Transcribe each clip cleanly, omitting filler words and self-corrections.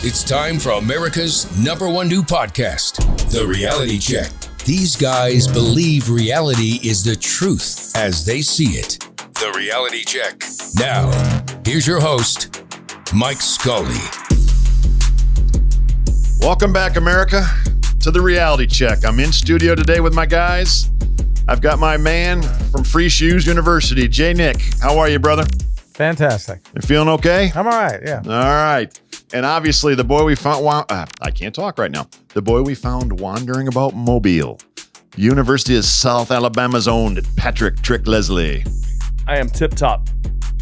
It's time for America's #1 new podcast, The Reality Check. These guys believe reality is the truth as they see it. The Reality Check. Now, here's your host, Mike Scully. Welcome back, America, to The Reality Check. I'm in studio today with my guys. I've got my man from Free Shoes University, Jay Nick. How are you, brother? Fantastic. You feeling okay? I'm all right, yeah. All right. And obviously, the boy we found, I can't talk right now. The boy we found wandering about Mobile. University of South Alabama's own Patrick Trick Leslie. I am tip top.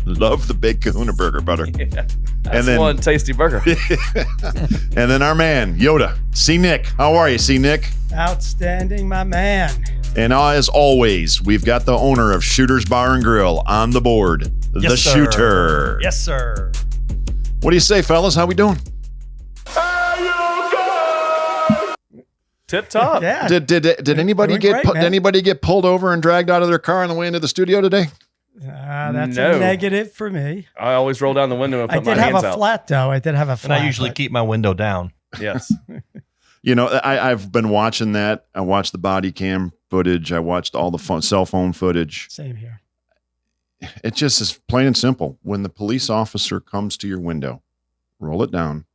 Love the Big Kahuna Burger, brother. Yeah, that's one tasty burger. And then our man, Yoda. C. Nick. How are you, C. Nick? Outstanding, my man. And as always, we've got the owner of Shooter's Bar and Grill on the board, Yes, the sir. Shooter. Yes, sir. What do you say, fellas? How we doing? Tip top. Yeah. Did anybody Doing get great, did man. anybody get pulled over and dragged out of their car on the way into the studio today? That's No. a negative for me. I always roll down the window and I put my did have hands a out. flat, though. I did have a And flat. I usually keep my window down. Yes. You know, I've been watching that. I watched the body cam footage. I watched all the cell phone footage. Same here. It just is plain and simple. When the police officer comes to your window, roll it down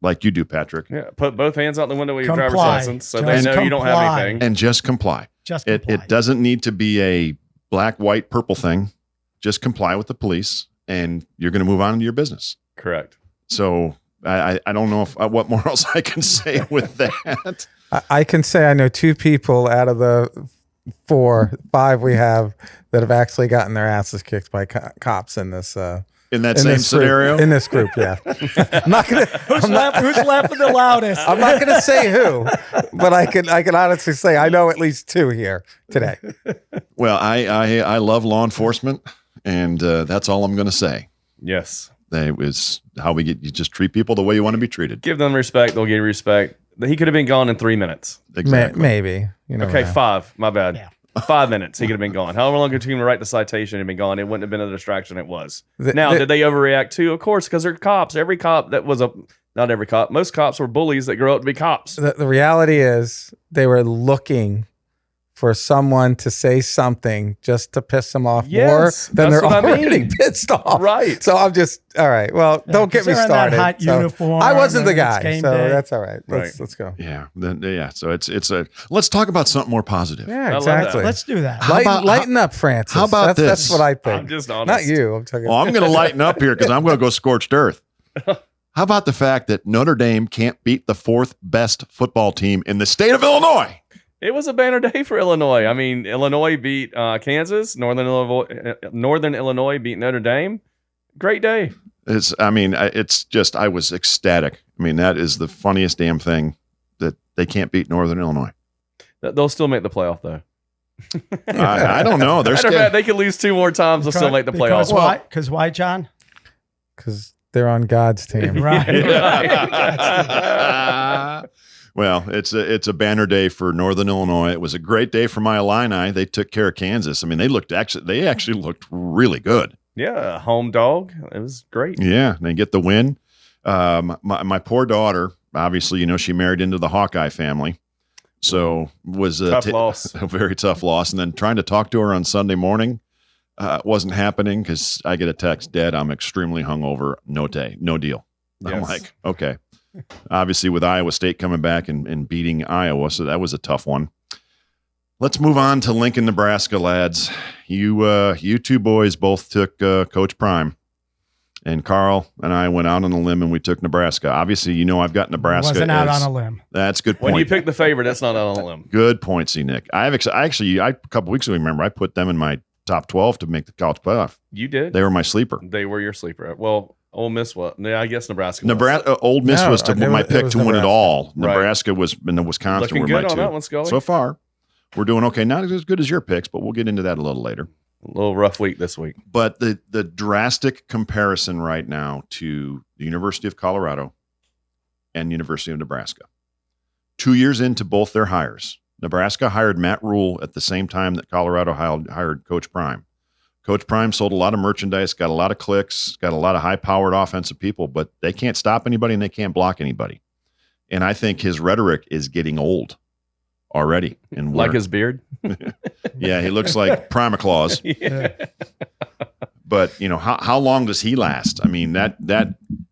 like you do, Patrick, Yeah. Put both hands out the window with your driver's Comply. license so Just they know you don't have comply. anything. and just comply. Just It comply. doesn't need to be a black, white, purple thing. Just comply with the police, and you're going to move on into your business. Correct. So I don't know if what more else I can say with that. I can say I know 2 people out of the 5 we have that have actually gotten their asses kicked by cops in this In that in same this group. scenario, In this group, yeah. I'm not gonna. Who's laughing the loudest? I'm not gonna say who, but I can honestly say I know at least 2 here today. well, I love law enforcement, and that's all I'm going to say. Yes. That was how you just treat people the way you want to be treated. Give them respect. They'll give you respect. He could have been gone in 3 minutes. Exactly. Maybe. You know. Okay, 5. My bad. Yeah. 5 minutes. He could have been gone. However long it took him to write the citation, he'd been gone. It wouldn't have been a distraction. It was. Did they overreact too? Of course, because they're cops. Every cop that was not every cop. Most cops were bullies that grow up to be cops. The reality is they were looking for someone to say something just to piss them off Yes, more than that's they're what I already mean. pissed off. Right. So I'm just all right. Well, don't get 'cause me they're in that started. hot So uniform, I wasn't the and it's guy, game so day. that's all right. Right. Let's go. Yeah. So it's a. Let's talk about something more positive. Yeah, love that. exactly. Let's do that. Lighten up, Francis. how about That's this? what I think. I'm just honest. Not you. I'm talking. Well, I'm going to lighten up here because I'm going to go scorched earth. How about the fact that Notre Dame can't beat the 4th best football team in the state of Illinois? It was a banner day for Illinois. I mean, Illinois beat Kansas. Northern Illinois beat Notre Dame. Great day. It's just, I was ecstatic. I mean, that is the funniest damn thing that they can't beat Northern Illinois. They'll still make the playoff, though. I don't know. They're Matter of fact, they could lose 2 more times. They'll still make the Because playoff. why? Because why, John? Because they're on God's team. Right. Well, it's a banner day for Northern Illinois. It was a great day for my Illini. They took care of Kansas. I mean, they actually looked really good. Yeah, home dog. It was great. Yeah, they get the win. My poor daughter, obviously, she married into the Hawkeye family, so was Tough loss. a very tough loss. And then trying to talk to her on Sunday morning wasn't happening because I get a text, Dad, I'm extremely hungover. No deal. I'm Yes. like, okay. Obviously, with Iowa State coming back and beating Iowa, so that was a tough one. Let's move on to Lincoln, Nebraska, lads. You 2 boys both took Coach Prime, and Carl and I went out on a limb and we took Nebraska. Obviously, I've got Nebraska. Wasn't out on a limb. That's a good point. When you pick the favorite, that's not out on a limb. Good point, C. Nick. I a couple weeks ago, remember, I put them in my top 12 to make the college playoff. You did. They were my sleeper. They were your sleeper. Well, Ole Miss was. Yeah, I guess Nebraska. Was. Ole Miss No, was my it pick was to win it Nebraska. all. Right. Nebraska was, and the Wisconsin Looking were good my on 2. that one, Scully. So far, we're doing okay. Not as good as your picks, but we'll get into that a little later. A little rough week this week. But the drastic comparison right now to the University of Colorado and University of Nebraska. 2 years into both their hires, Nebraska hired Matt Rule at the same time that Colorado hired Coach Prime. Coach Prime sold a lot of merchandise, got a lot of clicks, got a lot of high-powered offensive people, but they can't stop anybody and they can't block anybody. And I think his rhetoric is getting old already. And Like his beard? yeah, he looks like Prima Claus. Yeah. But, how long does he last? I mean, that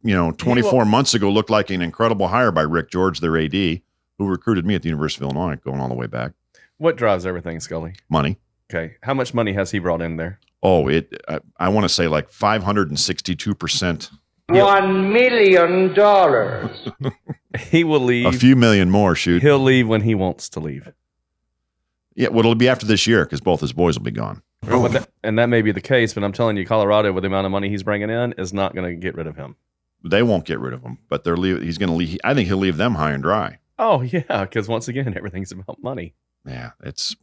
24 months ago looked like an incredible hire by Rick George, their AD, who recruited me at the University of Illinois, going all the way back. What drives everything, Scully? Money. Okay. How much money has he brought in there? Oh, I want to say like 562%. $1 million. He will leave. A few million more, shoot. He'll leave when he wants to leave. Yeah, well, it'll be after this year because both his boys will be gone. And that may be the case, but I'm telling you, Colorado, with the amount of money he's bringing in, is not going to get rid of him. They won't get rid of him, but he's going to leave. I think he'll leave them high and dry. Oh, yeah, because once again, everything's about money. Yeah, it's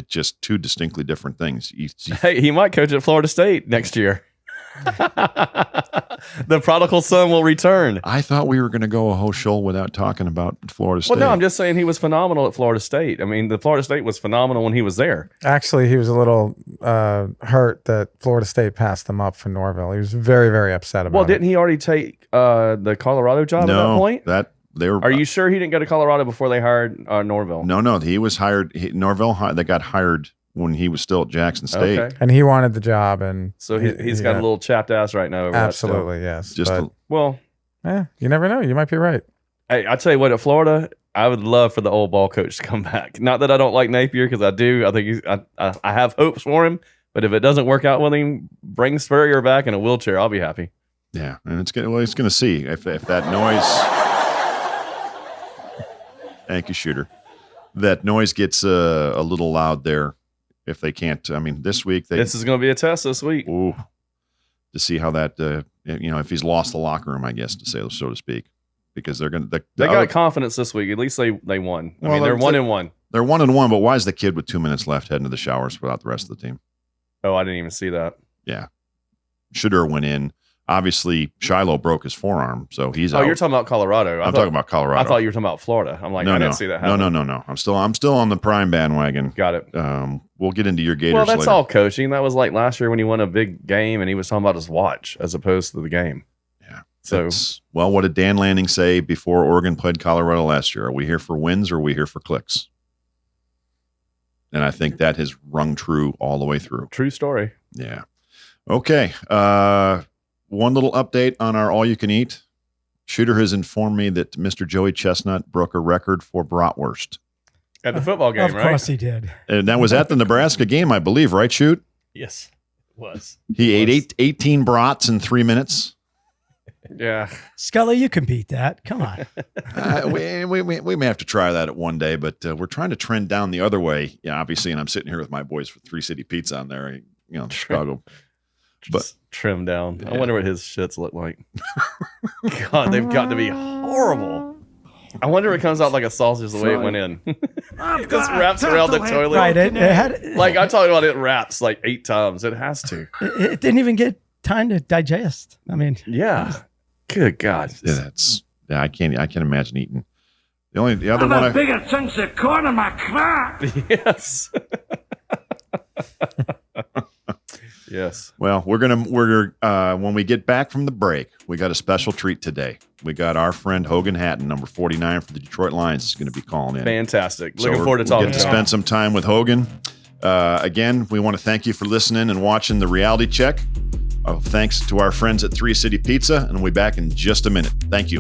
just two distinctly different things. Hey, he might coach at Florida State next year. The prodigal son will return. I thought we were going to go a whole show without talking about Florida State. Well, no, I'm just saying he was phenomenal at Florida State. I mean, the Florida State was phenomenal when he was there. Actually, he was a little hurt that Florida State passed him up for Norville. He was very, very upset about it. Well, didn't he already take the Colorado job at that point? Are you sure he didn't go to Colorado before they hired Norville? No, he was hired. Norville, they got hired when he was still at Jackson State. Okay. And he wanted the job, and So he's got a little chapped ass right now. Over absolutely, yes. Well, you never know. You might be right. hey, I tell you what, at Florida, I would love for the old ball coach to come back. Not that I don't like Napier, because I do. I think I have hopes for him. But if it doesn't work out with him, bring Spurrier back in a wheelchair. I'll be happy. Yeah, and it's going to see if that noise. Thank you, Shooter. That noise gets a little loud there. If they can't, I mean, this week This is going to be a test this week. Ooh, to see how that, if he's lost the locker room, I guess, so to speak, because they're going to. They got confidence this week. At least they won. I mean, they're 1-1. They're 1-1, but why is the kid with 2 minutes left heading to the showers without the rest of the team? Oh, I didn't even see that. Yeah, Shooter went in. Obviously, Shiloh broke his forearm, so he's out. Oh, you're talking about Colorado. I'm talking about Colorado. I thought you were talking about Florida. I'm like, I didn't see that happen. No. I'm still on the Prime bandwagon. Got it. We'll get into your Gators Well, that's later. all coaching. That was like last year when he won a big game and he was talking about his watch as opposed to the game. Yeah. So, well, what did Dan Lanning say before Oregon played Colorado last year? Are we here for wins or are we here for clicks? And I think that has rung true all the way through. true story. Yeah. Okay. One little update on our all-you-can-eat. Shooter has informed me that Mr. Joey Chestnut broke a record for bratwurst. At the football game, Of right? course he did. And that was at the Nebraska game, I believe, right, Shoot? Yes, it was. He ate 18 brats in 3 minutes. Yeah. Scully, you can beat that. Come on. We may have to try that at one day, but we're trying to trend down the other way. Yeah, obviously, and I'm sitting here with my boys for 3 City Pizza on there, Chicago. But trim down. Yeah. I wonder what his shits look like. God, they've got to be horrible. I wonder if it comes out like a sausage the way it went in. It just wraps around the toilet. Right. It had, Like I talked about, it wraps like 8 times. It has to. it didn't even get time to digest. I mean, Yeah. Good God. Yeah, I can't imagine eating. The other one. bigger chunks of corn in my crop. Yes. Yes. Well, we're when we get back from the break, we got a special treat today. We got our friend Hogan Hatten, number 49 for the Detroit Lions, is going to be calling in. Fantastic. So Looking forward to talking to to him. spend some time with Hogan. Again, we want to thank you for listening and watching the Reality Check. Thanks to our friends at 3 City Pizza, and we'll be back in just a minute. Thank you.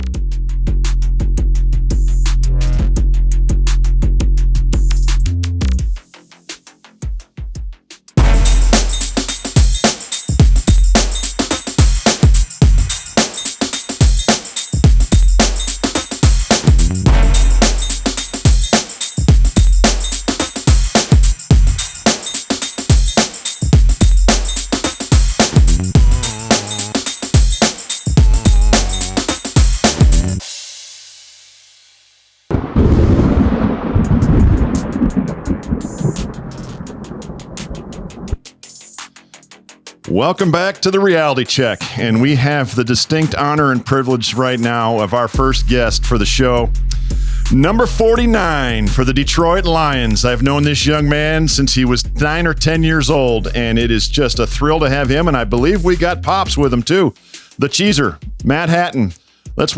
Welcome back to the Reality Check. And we have the distinct honor and privilege right now of our first guest for the show. Number 49 for the Detroit Lions. I've known this young man since he was 9 or 10 years old, and it is just a thrill to have him. And I believe we got Pops with him too. The Cheeser, Matt Hatten. Let's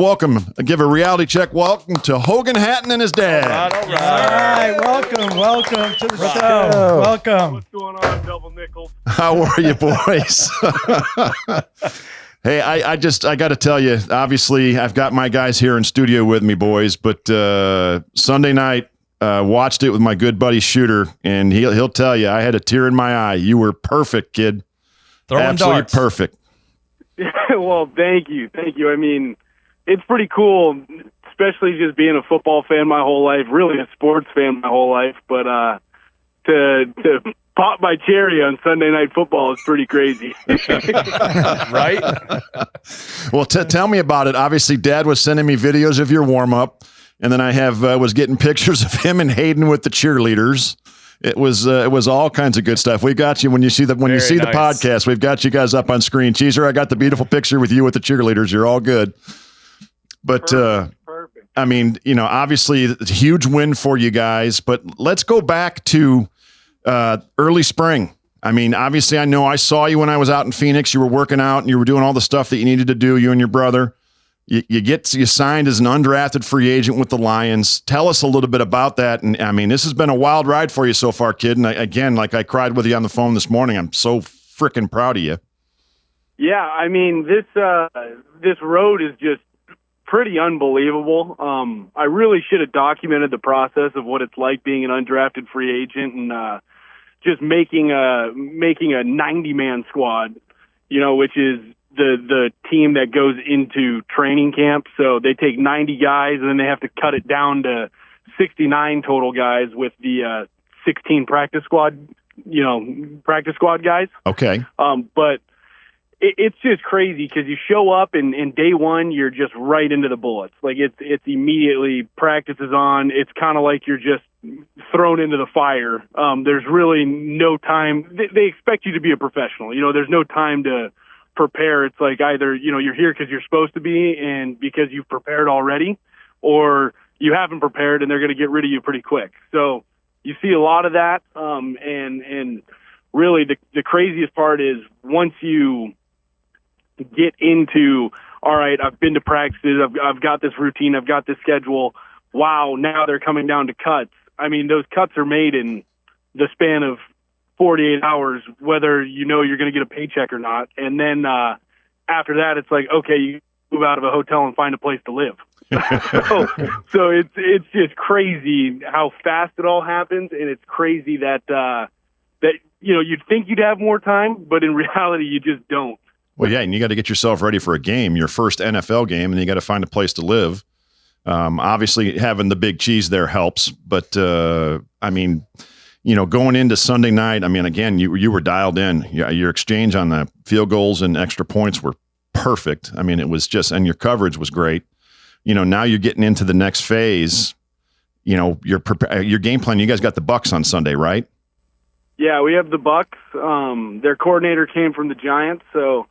give a reality check. Welcome to Hogan Hatten and his dad. All right. Welcome to the show. Welcome. What's going on, Double Nickels? How are you, boys? Hey, I got to tell you, obviously, I've got my guys here in studio with me, boys, but Sunday night, watched it with my good buddy Shooter, and he'll tell you, I had a tear in my eye. You were perfect, kid. Throwing Absolutely darts. Perfect. Well, thank you. I mean, it's pretty cool, especially just being a football fan my whole life, really a sports fan my whole life, but to pop my cherry on Sunday Night Football is pretty crazy. Right? Well, tell me about it. Obviously, Dad was sending me videos of your warm-up, and then I was getting pictures of him and Hayden with the cheerleaders. It was all kinds of good stuff. We got you when you see the Very the nice. podcast. We've got you guys up on screen. Cheeser, I got the beautiful picture with you with the cheerleaders. You're all good. But Perfect. I mean, obviously, it's a huge win for you guys. But let's go back to early spring. I mean, obviously, I know I saw you when I was out in Phoenix. You were working out and you were doing all the stuff that you needed to do. You and your brother. You signed as an undrafted free agent with the Lions. Tell us a little bit about that. And I mean, this has been a wild ride for you so far, kid. And again, like I cried with you on the phone this morning, I'm so freaking proud of you. Yeah, I mean, this road is just pretty unbelievable. I really should have documented the process of what it's like being an undrafted free agent and just making a 90-man squad, which is the team that goes into training camp. So they take 90 guys and then they have to cut it down to 69 total guys with the 16 practice squad guys. Okay. But it's just crazy because you show up and day one, you're just right into the bullets. Like it's immediately practice is on. It's kind of like you're just thrown into the fire. There's really no time. They expect you to be a professional. There's no time to prepare. It's like either, you're here because you're supposed to be and because you've prepared already, or you haven't prepared and they're going to get rid of you pretty quick. So you see a lot of that. And really the craziest part is once you get into, all right, I've been to practices, I've got this routine, I've got this schedule. Wow, now they're coming down to cuts. I mean, those cuts are made in the span of 48 hours, whether you're going to get a paycheck or not. And then after that, it's like, okay, you move out of a hotel and find a place to live. so it's just crazy how fast it all happens, and it's crazy that you'd think you'd have more time, but in reality, you just don't. Well, yeah, and you got to get yourself ready for a game, your first NFL game, and you got to find a place to live. Obviously, having the big cheese there helps, but I mean, going into Sunday night, I mean, again, you were dialed in. Your exchange on the field goals and extra points were perfect. I mean, it was just, and your coverage was great. Now you're getting into the next phase. Your game plan. You guys got the Bucs on Sunday, right? Yeah, we have the Bucs. Their coordinator came from the Giants, so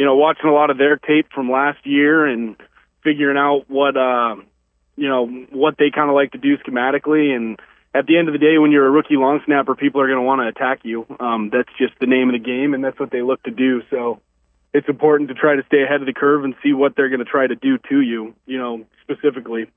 watching a lot of their tape from last year and figuring out what they kind of like to do schematically. And at the end of the day, when you're a rookie long snapper, people are going to want to attack you. That's just the name of the game, and that's what they look to do. So it's important to try to stay ahead of the curve and see what they're going to try to do to you, specifically.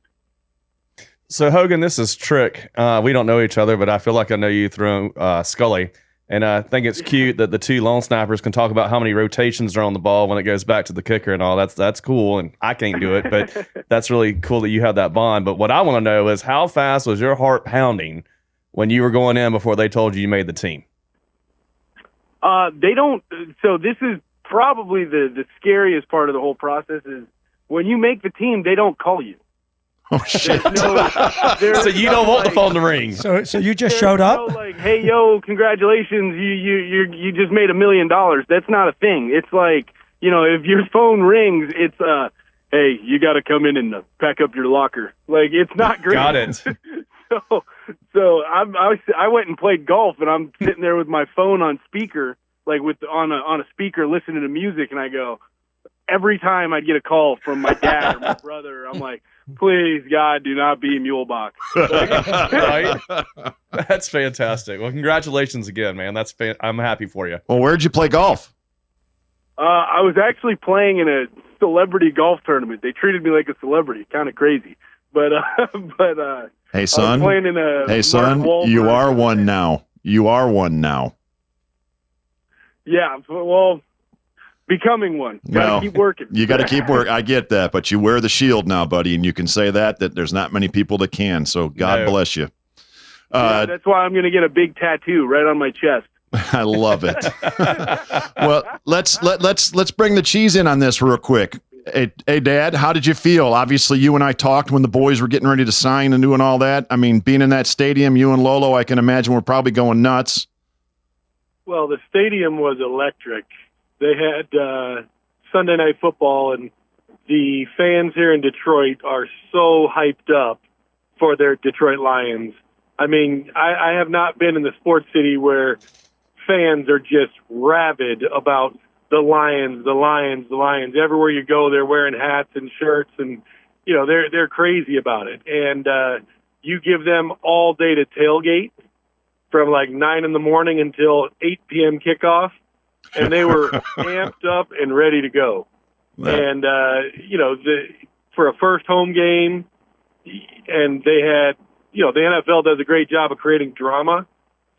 So, Hogan, this is Trick. We don't know each other, but I feel like I know you through Scully. And I think it's cute that the two long snappers can talk about how many rotations are on the ball when it goes back to the kicker and all. That's cool, and I can't do it, but that's really cool that you have that bond. But what I want to know is how fast was your heart pounding when you were going in before they told you made the team? They don't. So this is probably the scariest part of the whole process is when you make the team, they don't call you. Oh shit! So you don't want the phone to ring. So you just showed up? Like, hey, yo, congratulations! You just made $1 million. That's not a thing. It's like, if your phone rings, it's hey, you got to come in and pack up your locker. Like, it's not great. Got it. So I went and played golf, and I'm sitting there with my phone on speaker, like on a speaker listening to music, and I go, every time I'd get a call from my dad or my brother, I'm like, please, God, do not be Mulebach. Right? That's fantastic. Well, congratulations again, man. I'm happy for you. Well, where'd you play golf? I was actually playing in a celebrity golf tournament. They treated me like a celebrity, kind of crazy. But hey, son. Playing in a Hey, son. You are one now. You are one now. Yeah. Well, becoming one. Gotta keep working. You got to keep working. I get that, but you wear the shield now, buddy, and you can say that there's not many people that can. So God bless you. That's why I'm going to get a big tattoo right on my chest. I love it. Well, let's bring the cheese in on this real quick. Hey, Dad, how did you feel? Obviously, you and I talked when the boys were getting ready to sign and doing all that. I mean, being in that stadium, you and Lolo, I can imagine were probably going nuts. Well, the stadium was electric. They had Sunday Night Football, and the fans here in Detroit are so hyped up for their Detroit Lions. I mean, I have not been in the sports city where fans are just rabid about the Lions, the Lions, the Lions. Everywhere you go, they're wearing hats and shirts, and they're crazy about it. And you give them all day to tailgate from like 9 in the morning until 8 p.m. kickoff, and they were amped up and ready to go. And for a first home game, and they had, the NFL does a great job of creating drama.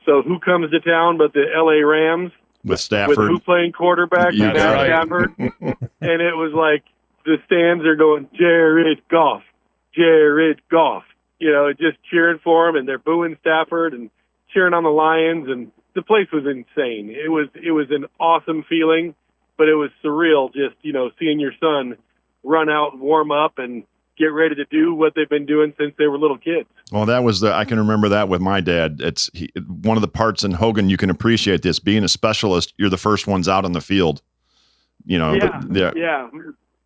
So who comes to town but the LA Rams? With Stafford. With who playing quarterback? You got Matt Stafford. And it was like the stands are going, Jared Goff, Jared Goff. Just cheering for him, and they're booing Stafford and cheering on the Lions, and the place was insane. It was an awesome feeling, but it was surreal just, seeing your son run out and warm up and get ready to do what they've been doing since they were little kids. Well, that was I can remember that with my dad. It's one of the parts in Hogan, you can appreciate this. Being a specialist, you're the first ones out on the field. Yeah.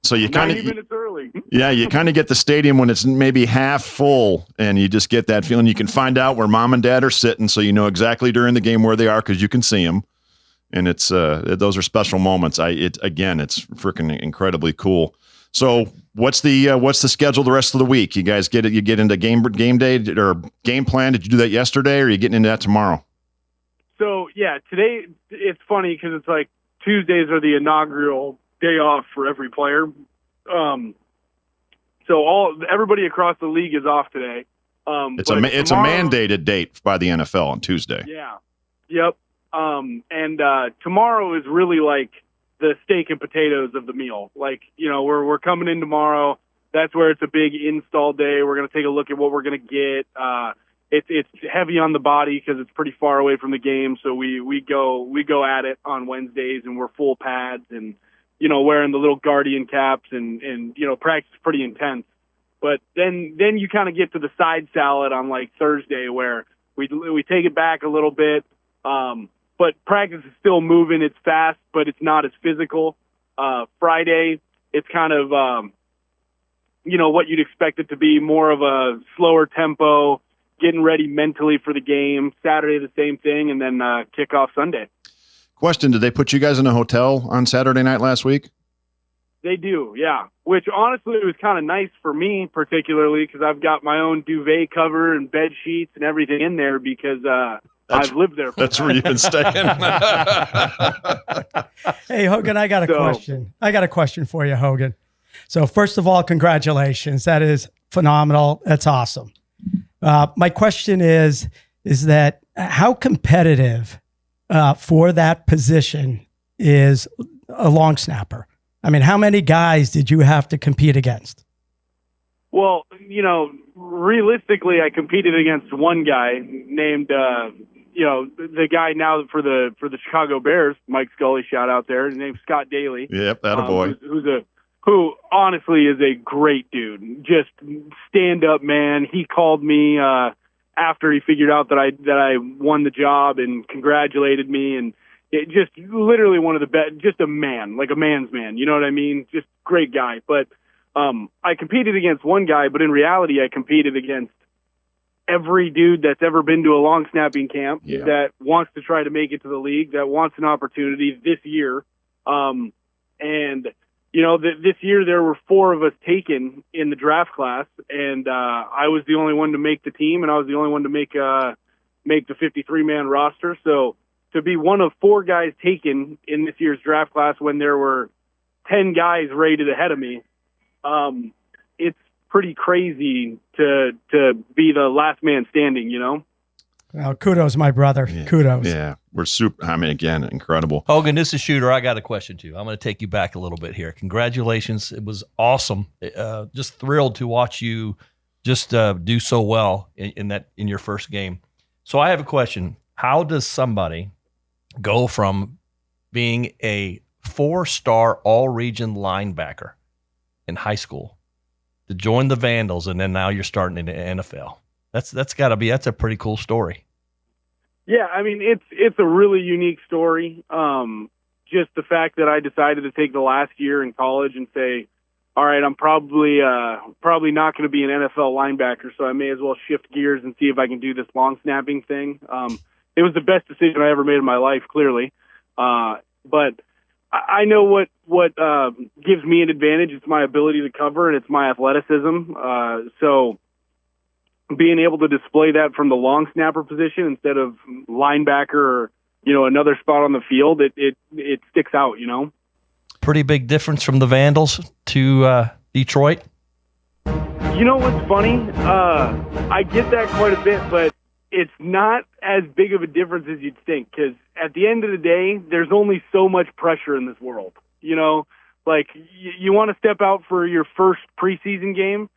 So you kind of 90 minutes early. Yeah, you kind of get the stadium when it's maybe half full, and you just get that feeling. You can find out where mom and dad are sitting, so you know exactly during the game where they are because you can see them. And it's those are special moments. It's freaking incredibly cool. So what's the schedule the rest of the week? You guys get into game day or game plan? Did you do that yesterday, or are you getting into that tomorrow? So yeah, today it's funny because it's like Tuesdays are the inaugural day off for every player. So everybody across the league is off today. It's a mandated date by the NFL on Tuesday. Yeah. Yep. And tomorrow is really like the steak and potatoes of the meal. Like, we're coming in tomorrow. That's where it's a big install day. We're going to take a look at what we're going to get. It's heavy on the body because it's pretty far away from the game. So we go at it on Wednesdays, and we're full pads and, wearing the little Guardian caps and practice is pretty intense. But then you kind of get to the side salad on like Thursday where we take it back a little bit. But practice is still moving. It's fast, but it's not as physical. Friday, it's kind of, what you'd expect it to be, more of a slower tempo, getting ready mentally for the game. Saturday, the same thing, and then kickoff Sunday. Question, did they put you guys in a hotel on Saturday night last week? They do, yeah. Which, honestly, was kind of nice for me, particularly, because I've got my own duvet cover and bed sheets and everything in there because I've lived there. That's where you've been staying. Hey, Hogan, I got a question. I got a question for you, Hogan. So first of all, congratulations. That is phenomenal. That's awesome. My question is that how competitive for that position is a long snapper? I mean, how many guys did you have to compete against? Well, realistically, I competed against one guy named, the guy now for the Chicago Bears, Mike Scully, shout out there. His name's Scott Daly. Yep, that a boy. Who honestly is a great dude. Just stand up, man. He called me after he figured out that I won the job and congratulated me, and it just literally one of the best. Just a man, like a man's man. You know what I mean? Just great guy. But I competed against one guy, but in reality, I competed against every dude that's ever been to a long snapping camp Yeah. that wants to try to make it to the league, that wants an opportunity this year. And, you know, this year there were 4 of us taken in the draft class, and I was the only one to make the team, and I was the only one to make the 53-man roster. So to be one of 4 guys taken in this year's draft class when there were 10 guys rated ahead of me, it's pretty crazy to be the last man standing, you know? Well, kudos, my brother. Yeah. Kudos. Yeah, we're super. I mean, again, incredible. Hogan, this is Shooter. I got a question too. I'm going to take you back a little bit here. Congratulations. It was awesome. Just thrilled to watch you just do so well in your first game. So I have a question. How does somebody go from being a 4-star all-region linebacker in high school to join the Vandals, and then now you're starting in the NFL? That's a pretty cool story. Yeah, I mean, it's a really unique story. Just the fact that I decided to take the last year in college and say, all right, I'm probably not going to be an NFL linebacker, so I may as well shift gears and see if I can do this long snapping thing. It was the best decision I ever made in my life, clearly. But I know what gives me an advantage. It's my ability to cover, and it's my athleticism. So being able to display that from the long snapper position instead of linebacker or, you know, another spot on the field, it sticks out, you know? Pretty big difference from the Vandals to Detroit. You know what's funny? I get that quite a bit, but it's not as big of a difference as you'd think, because at the end of the day, there's only so much pressure in this world. You know, like you want to step out for your first preseason game,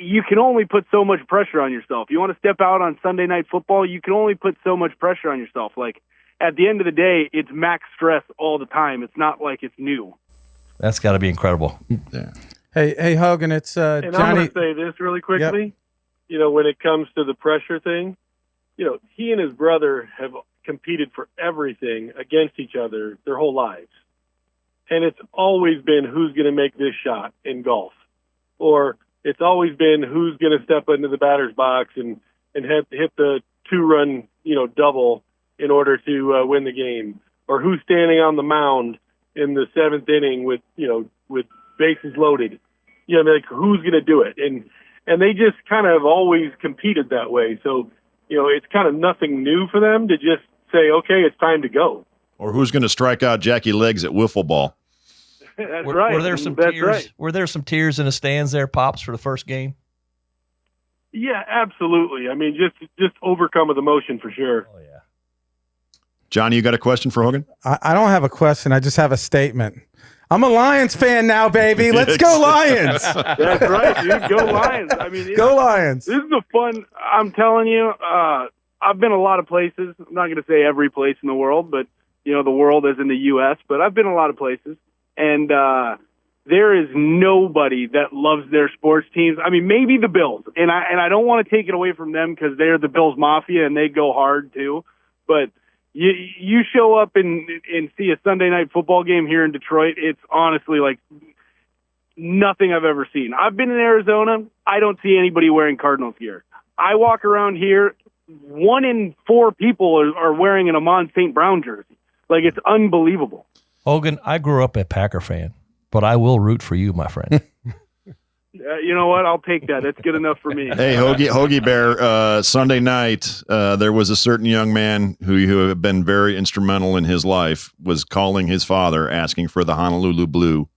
you can only put so much pressure on yourself. You want to step out on Sunday Night Football, you can only put so much pressure on yourself. Like, at the end of the day, it's max stress all the time. It's not like it's new. That's got to be incredible. Yeah. Hey, Hogan, it's And Johnny. I'm going to say this really quickly. Yep. You know, when it comes to the pressure thing, you know, he and his brother have competed for everything against each other their whole lives. And it's always been who's going to make this shot in golf. Or it's always been who's going to step into the batter's box and hit the 2-run, you know, double in order to win the game. Or who's standing on the mound in the 7th inning with bases loaded. You know, like who's going to do it? And they just kind of always competed that way. So, you know, it's kind of nothing new for them to just say, okay, it's time to go. Or who's going to strike out Jackie Legs at wiffle ball? That's Were, right. were there some That's tears? right. Were there some tears in the stands there, Pops, for the first game? Yeah, absolutely. I mean, just overcome with emotion for sure. Oh yeah. Johnny, you got a question for Hogan? I don't have a question. I just have a statement. I'm a Lions fan now, baby. Let's go Lions. That's right, dude. Go Lions. I mean, Go Lions. this is a fun. I'm telling you, I've been a lot of places. I'm not going to say every place in the world, but you know, the world is in the U.S. But I've been a lot of places, and there is nobody that loves their sports teams. I mean, maybe the Bills, and I don't want to take it away from them because they're the Bills Mafia and they go hard too. But you show up and see a Sunday Night Football game here in Detroit, it's honestly like nothing I've ever seen. I've been in Arizona. I don't see anybody wearing Cardinals gear. I walk around here, 1 in 4 people are wearing an Amon St. Brown jersey. Like, it's unbelievable. Hogan, I grew up a Packer fan, but I will root for you, my friend. You know what? I'll take that. That's good enough for me. Hey, Hoagie Bear, Sunday night, there was a certain young man who had been very instrumental in his life, was calling his father, asking for the Honolulu Blue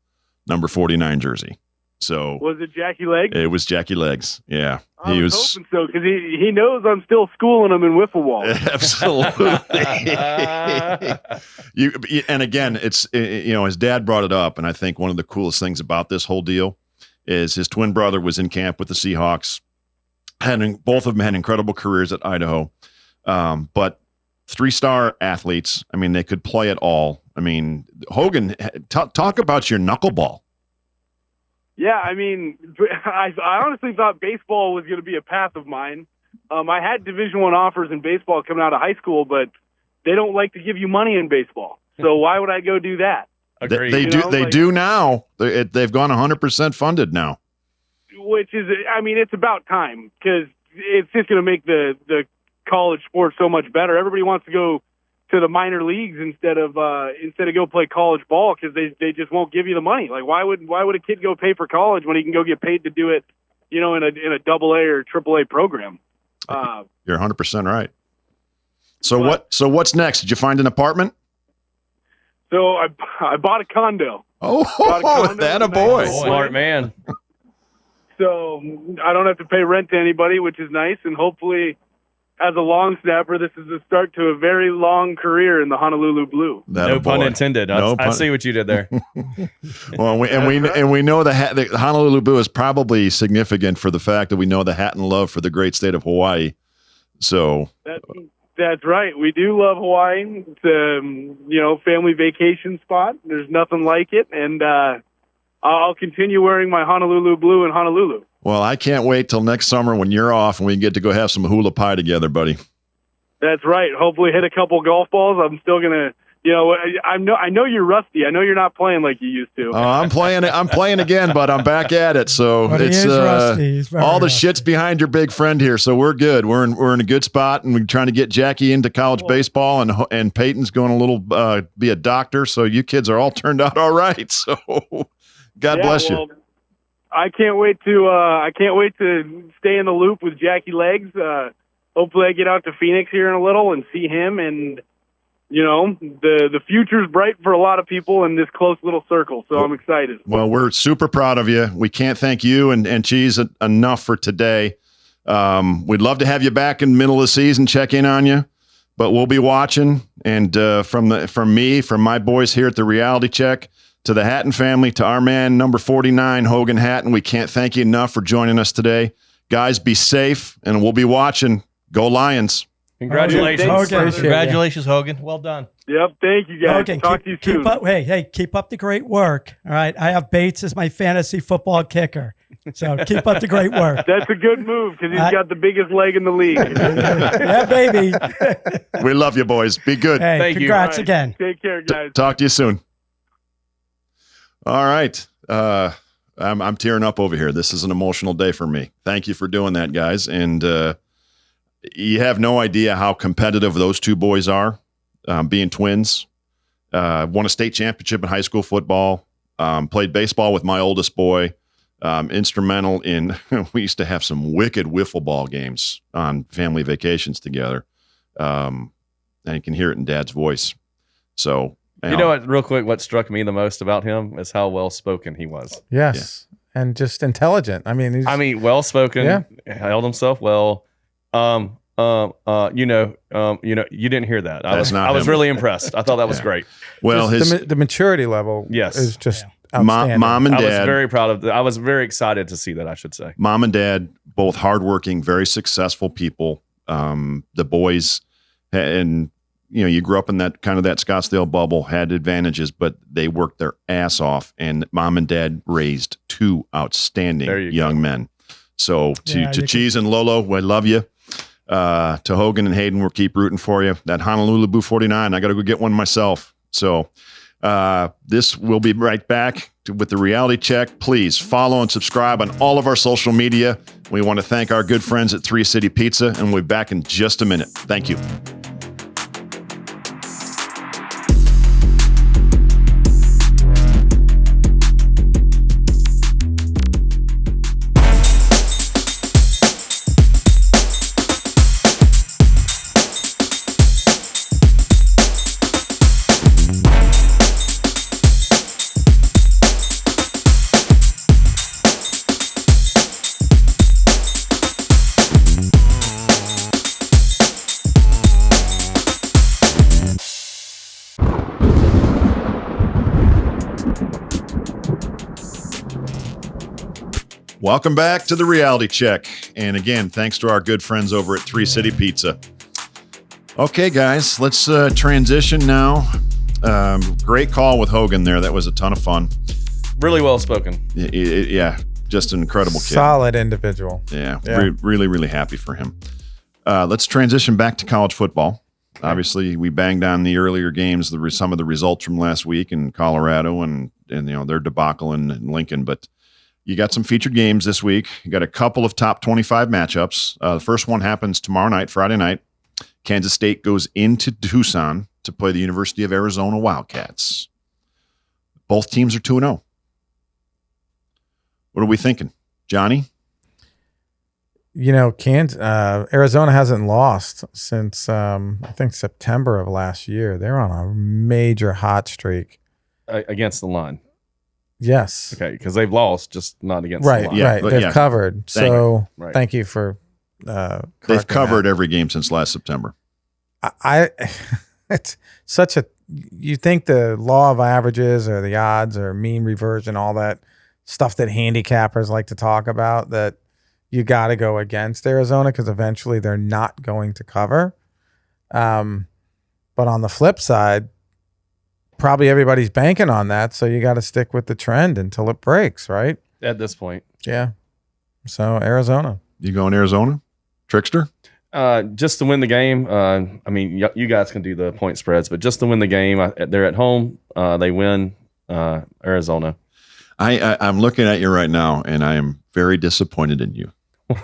number 49 jersey. So Was it Jackie Legs? it was Jackie Legs. Yeah. I was hoping so, because he knows I'm still schooling him in wiffle ball. Absolutely. And again, it's, you know, his dad brought it up, and I think one of the coolest things about this whole deal is his twin brother was in camp with the Seahawks. Both of them had incredible careers at Idaho, but 3-star athletes. I mean, they could play it all. I mean, Hogan, talk about your knuckleball. Yeah, I mean, I honestly thought baseball was going to be a path of mine. I had Division I offers in baseball coming out of high school, but they don't like to give you money in baseball. So why would I go do that? Agreed. They You do. know, They like- do now. They've gone 100% funded now. Which is, I mean, it's about time, because it's just going to make the college sport so much better. Everybody wants to go to the minor leagues instead of go play college ball because they just won't give you the money. Like why would a kid go pay for college when he can go get paid to do it, in a double A or triple A program? You're 100% right. So what's next? Did you find an apartment? So I bought a condo. Oh, that a boy. Smart man. So I don't have to pay rent to anybody, which is nice. And hopefully, as a long snapper, this is the start to a very long career in the Honolulu Blue. No pun intended. I see what you did there. Well, we know the Honolulu Blue is probably significant for the fact that we know the Hatten love for the great state of Hawaii. So that's right. We do love Hawaii. It's a family vacation spot. There's nothing like it, and I'll continue wearing my Honolulu Blue in Honolulu. Well, I can't wait till next summer when you're off and we get to go have some hula pie together, buddy. That's right. Hopefully hit a couple golf balls. I'm still going to, I know you're rusty. I know you're not playing like you used to. I'm playing again, but I'm back at it. So but it's all the rusty. shit's behind your big friend here. So we're good. We're in a good spot, and we're trying to get Jackie into college baseball, and Peyton's going a little be a doctor. So you kids are all turned out all right. So God bless you. I can't wait to stay in the loop with Jackie Legs. Hopefully I get out to Phoenix here in a little and see him, and the future's bright for a lot of people in this close little circle. So I'm excited. Well, we're super proud of you. We can't thank you and Cheese enough for today. We'd love to have you back in the middle of the season, check in on you, but we'll be watching. And from my boys here at the Reality Check, to the Hatten family, to our man, number 49, Hogan Hatten, we can't thank you enough for joining us today. Guys, be safe, and we'll be watching. Go Lions. Congratulations. Hogan. Congratulations, Hogan. Well done. Yep, thank you, guys. Hogan, Talk to you soon. Keep up the great work. All right, I have Bates as my fantasy football kicker, so keep up the great work. That's a good move because he's got the biggest leg in the league. Yeah, baby. We love you, boys. Be good. Hey, Thank you. congrats again. Take care, guys. Talk to you soon. All right. I'm tearing up over here. This is an emotional day for me. Thank you for doing that, guys. And you have no idea how competitive those two boys are, being twins. Won a state championship in high school football, played baseball with my oldest boy, instrumental in, we used to have some wicked wiffle ball games on family vacations together. And you can hear it in Dad's voice. So, You know what, real quick, what struck me the most about him is how well-spoken he was. Yes. Yeah. And just intelligent. I mean, well-spoken, held himself well. You didn't hear that. I was really impressed. I thought that was great. Well, the maturity level is just outstanding. Mom and Dad. I was very proud of that. I was very excited to see that, I should say. Mom and Dad, both hardworking, very successful people. The boys, and you grew up in that Scottsdale bubble, had advantages, but they worked their ass off, and Mom and Dad raised two outstanding young men. So to Cheese and Lolo, I love you. To Hogan and Hayden, we'll keep rooting for you. That Honolulu Blue 49, I got to go get one myself. So this will be right back with the Reality Check. Please follow and subscribe on all of our social media. We want to thank our good friends at 3 City Pizza, and we'll be back in just a minute. Thank you. Welcome back to the Reality Check. And again, thanks to our good friends over at 3 City Pizza. Okay, guys, let's transition now. Great call with Hogan there. That was a ton of fun. Really well spoken. Yeah, just an incredible kid. Solid individual. Yeah. Really, really happy for him. Let's transition back to college football. Obviously, we banged on the earlier games, some of the results from last week in Colorado and their debacle in Lincoln. But You got some featured games this week. You got a couple of top 25 matchups. The first one happens tomorrow night, Friday night. Kansas State goes into Tucson to play the University of Arizona Wildcats. Both teams are 2-0. What are we thinking? Johnny? Arizona hasn't lost since, I think, September of last year. They're on a major hot streak. Against the line. Yes. Okay, because they've lost, just not against the line. Right. They've covered. Thank you for they've covered every game since last September. It's such a, you think the law of averages or the odds or mean reversion, all that stuff that handicappers like to talk about, that you got to go against Arizona because eventually they're not going to cover. But on the flip side, probably everybody's banking on that. So you got to stick with the trend until it breaks, right? At this point. Yeah. So Arizona. You going Arizona? Trickster? Just to win the game. You guys can do the point spreads, but just to win the game, they're at home. They win Arizona. I'm looking at you right now, and I am very disappointed in you.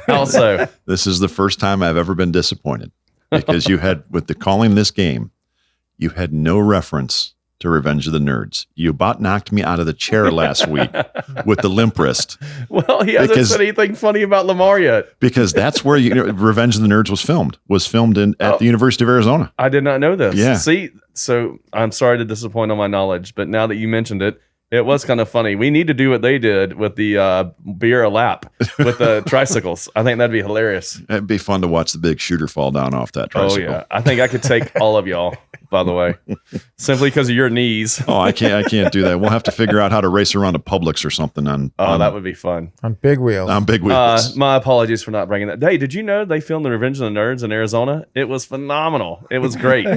Also, this is the first time I've ever been disappointed because you had, with the calling this game, you had no reference to Revenge of the Nerds. You about knocked me out of the chair last week with the limp wrist. Well, he hasn't said anything funny about Lamar yet. Because that's where Revenge of the Nerds was filmed. At the University of Arizona. I did not know this. Yeah. See, so I'm sorry to disappoint on my knowledge, but now that you mentioned it, it was kind of funny. We need to do what they did with the beer a lap with the tricycles. I think that'd be hilarious. It'd be fun to watch the big shooter fall down off that tricycle. Oh, yeah. I think I could take all of y'all, by the way, simply because of your knees. Oh, I can't do that. We'll have to figure out how to race around a Publix or something that would be fun. On big wheels. On big wheels. My apologies for not bringing that. Hey, did you know they filmed the Revenge of the Nerds in Arizona? It was phenomenal. It was great.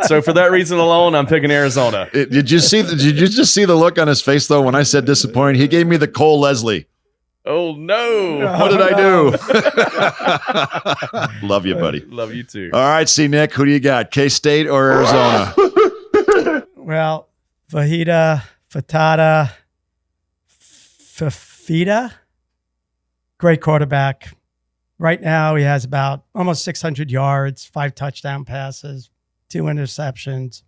So for that reason alone, I'm picking Arizona. Did you just see the look on his face though when I said disappointed? He gave me the Cole Leslie. Oh no! What did I do? Love you, buddy. Love you too. All right, see Nick, who do you got? K-State or Arizona? Well, Fajita, Fatata, Fafita, great quarterback. Right now, he has about almost 600 yards, 5 touchdown passes, 2 interceptions.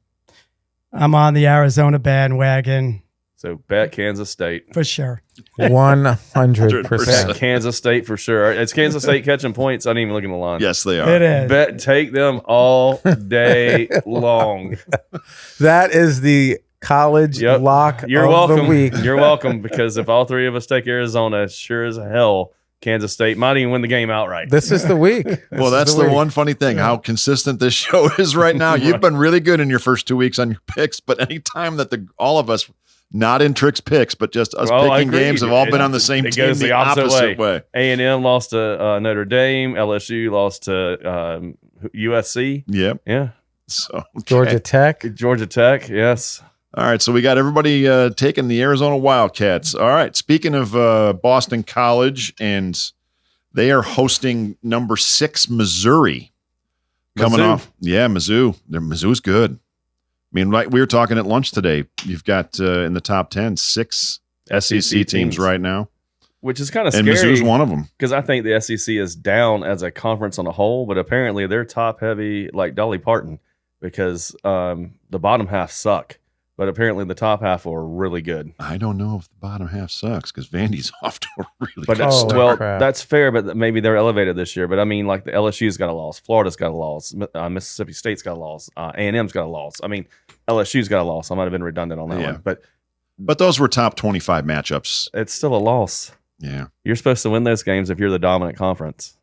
I'm on the Arizona bandwagon. So bet Kansas State. For sure. 100%. Kansas State for sure. It's Kansas State catching points. I didn't even look in the line. Yes, they are. It is. Take them all day long. That is the college lock You're of welcome. the week. You're welcome, because if all three of us take Arizona, sure as hell, Kansas State might even win the game outright. This is the week. Well, that's the one funny thing, how consistent this show is right now. You've been really good in your first 2 weeks on your picks, but anytime that all of us, not in Trick's picks, but just us picking games, have all been on the same team. It goes the opposite way. A&M lost to Notre Dame. LSU lost to USC. Yep. Yeah. So okay. Georgia Tech. Yes. All right, so we got everybody taking the Arizona Wildcats. All right, speaking of Boston College, and they are hosting number 6 Missouri coming off. Yeah, Mizzou. Mizzou's good. I mean, like we were talking at lunch today, you've got in the top 10 6 SEC teams right now, which is kind of scary. And Mizzou's one of them, because I think the SEC is down as a conference on a whole, but apparently they're top heavy like Dolly Parton, because the bottom half suck. But apparently the top half are really good. I don't know if the bottom half sucks, because Vandy's off to a really good start. That's fair, but maybe they're elevated this year. But I mean, like the LSU's got a loss, Florida's got a loss, Mississippi State's got a loss, A&M's got a loss. I mean, LSU's got a loss. I might have been redundant on that one, but those were top 25 matchups. It's still a loss. Yeah, you're supposed to win those games if you're the dominant conference.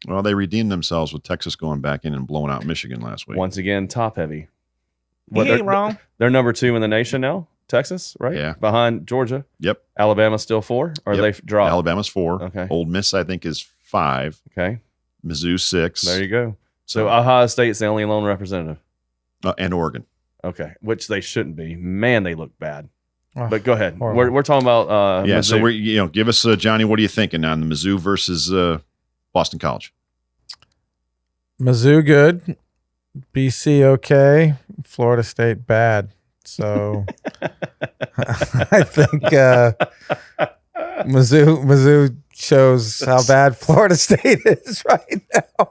Well, they redeemed themselves with Texas going back in and blowing out Michigan last week. Once again, top heavy. He ain't wrong. They're number 2 in the nation now. Texas, right? Yeah. Behind Georgia. Yep. Alabama's still 4, or they dropped? Alabama's 4. Okay. Ole Miss, I think, is 5. Okay. Mizzou 6. There you go. So Ohio State's the only lone representative. And Oregon. Okay. Which they shouldn't be. Man, they look bad. Oh, but go ahead. We're talking about yeah. Mizzou. So we're give us Johnny. What are you thinking on the Mizzou versus Boston College? Mizzou good. BC okay. Florida State bad. So I think Mizzou shows how bad Florida State is right now.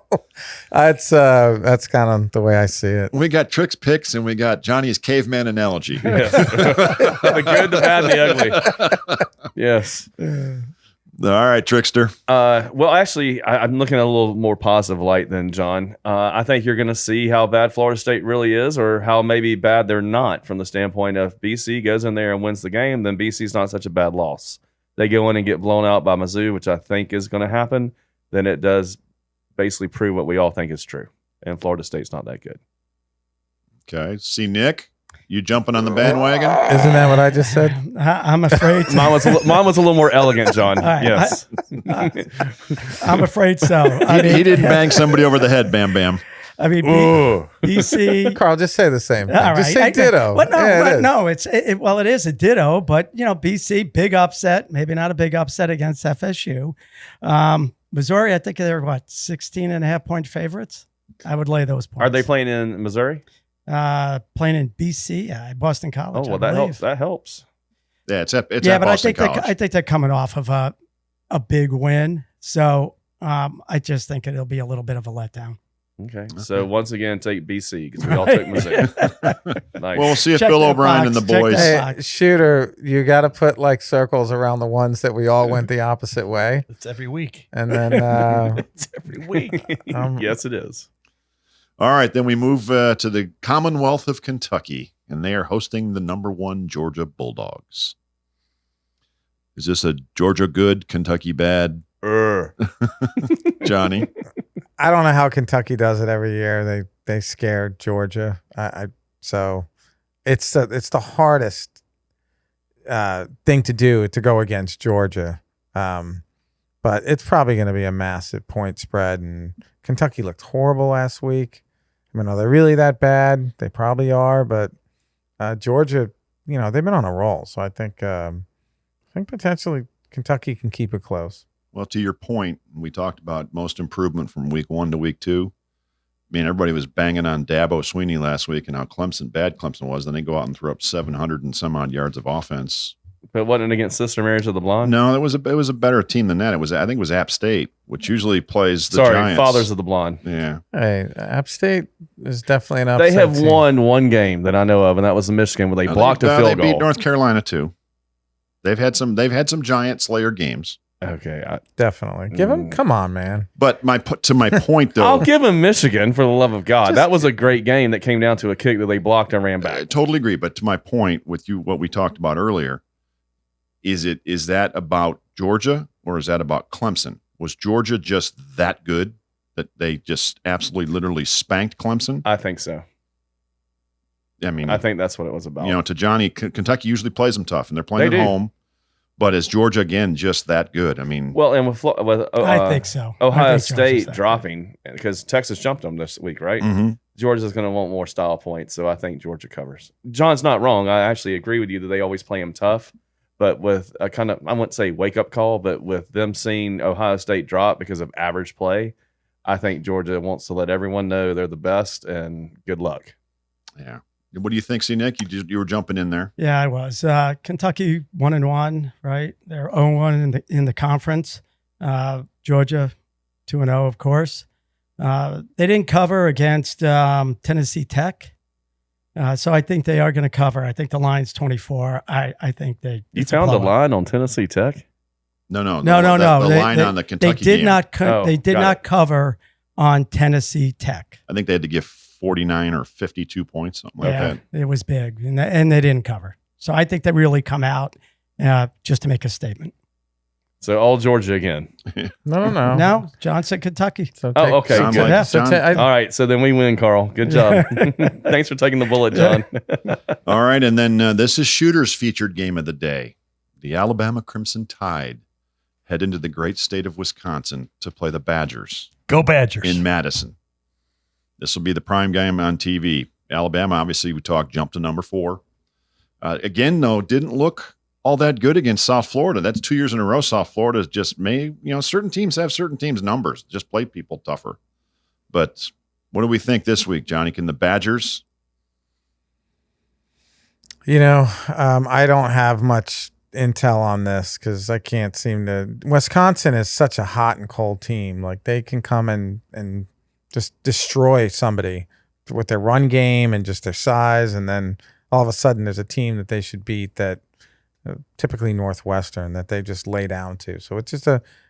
That's kind of the way I see it. We got Trick's picks and we got Johnny's caveman analogy. Yes. The good, the bad, and the ugly. Yes. All right, Trickster. Well, actually, I'm looking at a little more positive light than John. I think you're going to see how bad Florida State really is, or how maybe bad they're not, from the standpoint of BC goes in there and wins the game, then BC's not such a bad loss. They go in and get blown out by Mizzou, which I think is going to happen, then it does basically prove what we all think is true. And Florida State's not that good. Okay. See, Nick, you jumping on the bandwagon? Isn't that what I just said? I'm afraid. Mine was a little more elegant, John. Right, Yes. I'm afraid so. He didn't bang somebody over the head, Bam Bam. I mean, BC. Carl, just say the same thing. All right. Just say ditto. Well, no, Yeah, it is. it is a ditto, but BC, big upset, maybe not a big upset against FSU. Missouri, I think they're 16.5-point favorites. I would lay those points. Are they playing in Missouri? Playing in BC, Boston College. Oh, well, that helps. That helps. Yeah, it's at but Boston College. I think they're coming off of a big win, so I just think it'll be a little bit of a letdown. Okay. So once again, take BC because we all took Missouri. Nice. Well, we'll see if Check Bill that O'Brien box, and the check boys. that Hey, Shooter, you got to put like circles around the ones that we all went the opposite way. It's every week. And then It's every week. Yes, it is. All right, then we move to the Commonwealth of Kentucky, and they are hosting the #1 Georgia Bulldogs. Is this a Georgia good, Kentucky bad? Johnny? I don't know how Kentucky does it every year. They scare Georgia. So it's the hardest thing to do to go against Georgia. But it's probably going to be a massive point spread. And Kentucky looked horrible last week. I mean, are they really that bad? They probably are. But Georgia, they've been on a roll. So I think potentially Kentucky can keep it close. Well, to your point, we talked about most improvement from week 1 to week 2. I mean, everybody was banging on Dabo Sweeney last week and how bad Clemson was. Then they go out and throw up 700 and some odd yards of offense. But wasn't it against Sister Marys of the Blonde? No, it was a better team than that. I think it was App State, which usually plays the Giants. Fathers of the Blonde. Yeah. Hey, App State is definitely an upset They have team. won one game that I know of, and that was the Michigan where they blocked a field They goal. beat North Carolina too. They've had some Giant Slayer games. Okay, Definitely. Give him. Come on, man. But to my point, though, I'll give him Michigan for the love of God. That was a great game that came down to a kick that they blocked and ran back. I totally agree. But to my point with you, what we talked about earlier, is that about Georgia or is that about Clemson? Was Georgia just that good that they just absolutely, literally spanked Clemson? I think so. I mean, I think that's what it was about. To Johnny, Kentucky usually plays them tough, and they're playing They at do. home. But is Georgia again just that good? I mean, Well, and with I think so. I Ohio think Georgia's State that dropping because Texas jumped them this week, right? mhm. Georgia's going to want more style points, so I think Georgia covers. John's not wrong. I actually agree with you that they always play them tough, but with a kind of, I wouldn't say wake up call, but with them seeing Ohio State drop because of average play, I think Georgia wants to let everyone know they're the best, and good luck. Yeah. What do you think, C. Nick? You were jumping in there. Yeah, I was. Kentucky 1-1, right? They're 0-1 in the conference. Georgia 2-0, of course. They didn't cover against Tennessee Tech. So I think they are going to cover. I think the line's 24. I think they. You it's a found a blowout. line on Tennessee Tech? No. No. The They- line they- on the Kentucky They did game. not. Oh, They did got not it. cover on Tennessee Tech. I think they had to give 49 or 52 points, something like Yeah, that. it was big, and they didn't cover. So I think they really come out just to make a statement. So all Georgia again. No. No, Johnson, Kentucky. So Oh, okay, Sounds good. like Yeah, So John- All right, so then we win, Carl. Good job. Thanks for taking the bullet, John. All right, and then this is Shooter's featured game of the day. The Alabama Crimson Tide head into the great state of Wisconsin to play the Badgers Go Badgers. in Madison. This will be the prime game on TV. Alabama, obviously, we talked, jumped to number 4. Again, though, didn't look all that good against South Florida. That's 2 years in a row. South Florida just certain teams have certain teams' numbers, just play people tougher. But what do we think this week, Johnny? Can the Badgers? I don't have much intel on this because I can't seem to. Wisconsin is such a hot and cold team. Like they can come and just destroy somebody with their run game and just their size, and then all of a sudden there's a team that they should beat that typically Northwestern that they just lay down to. So it's just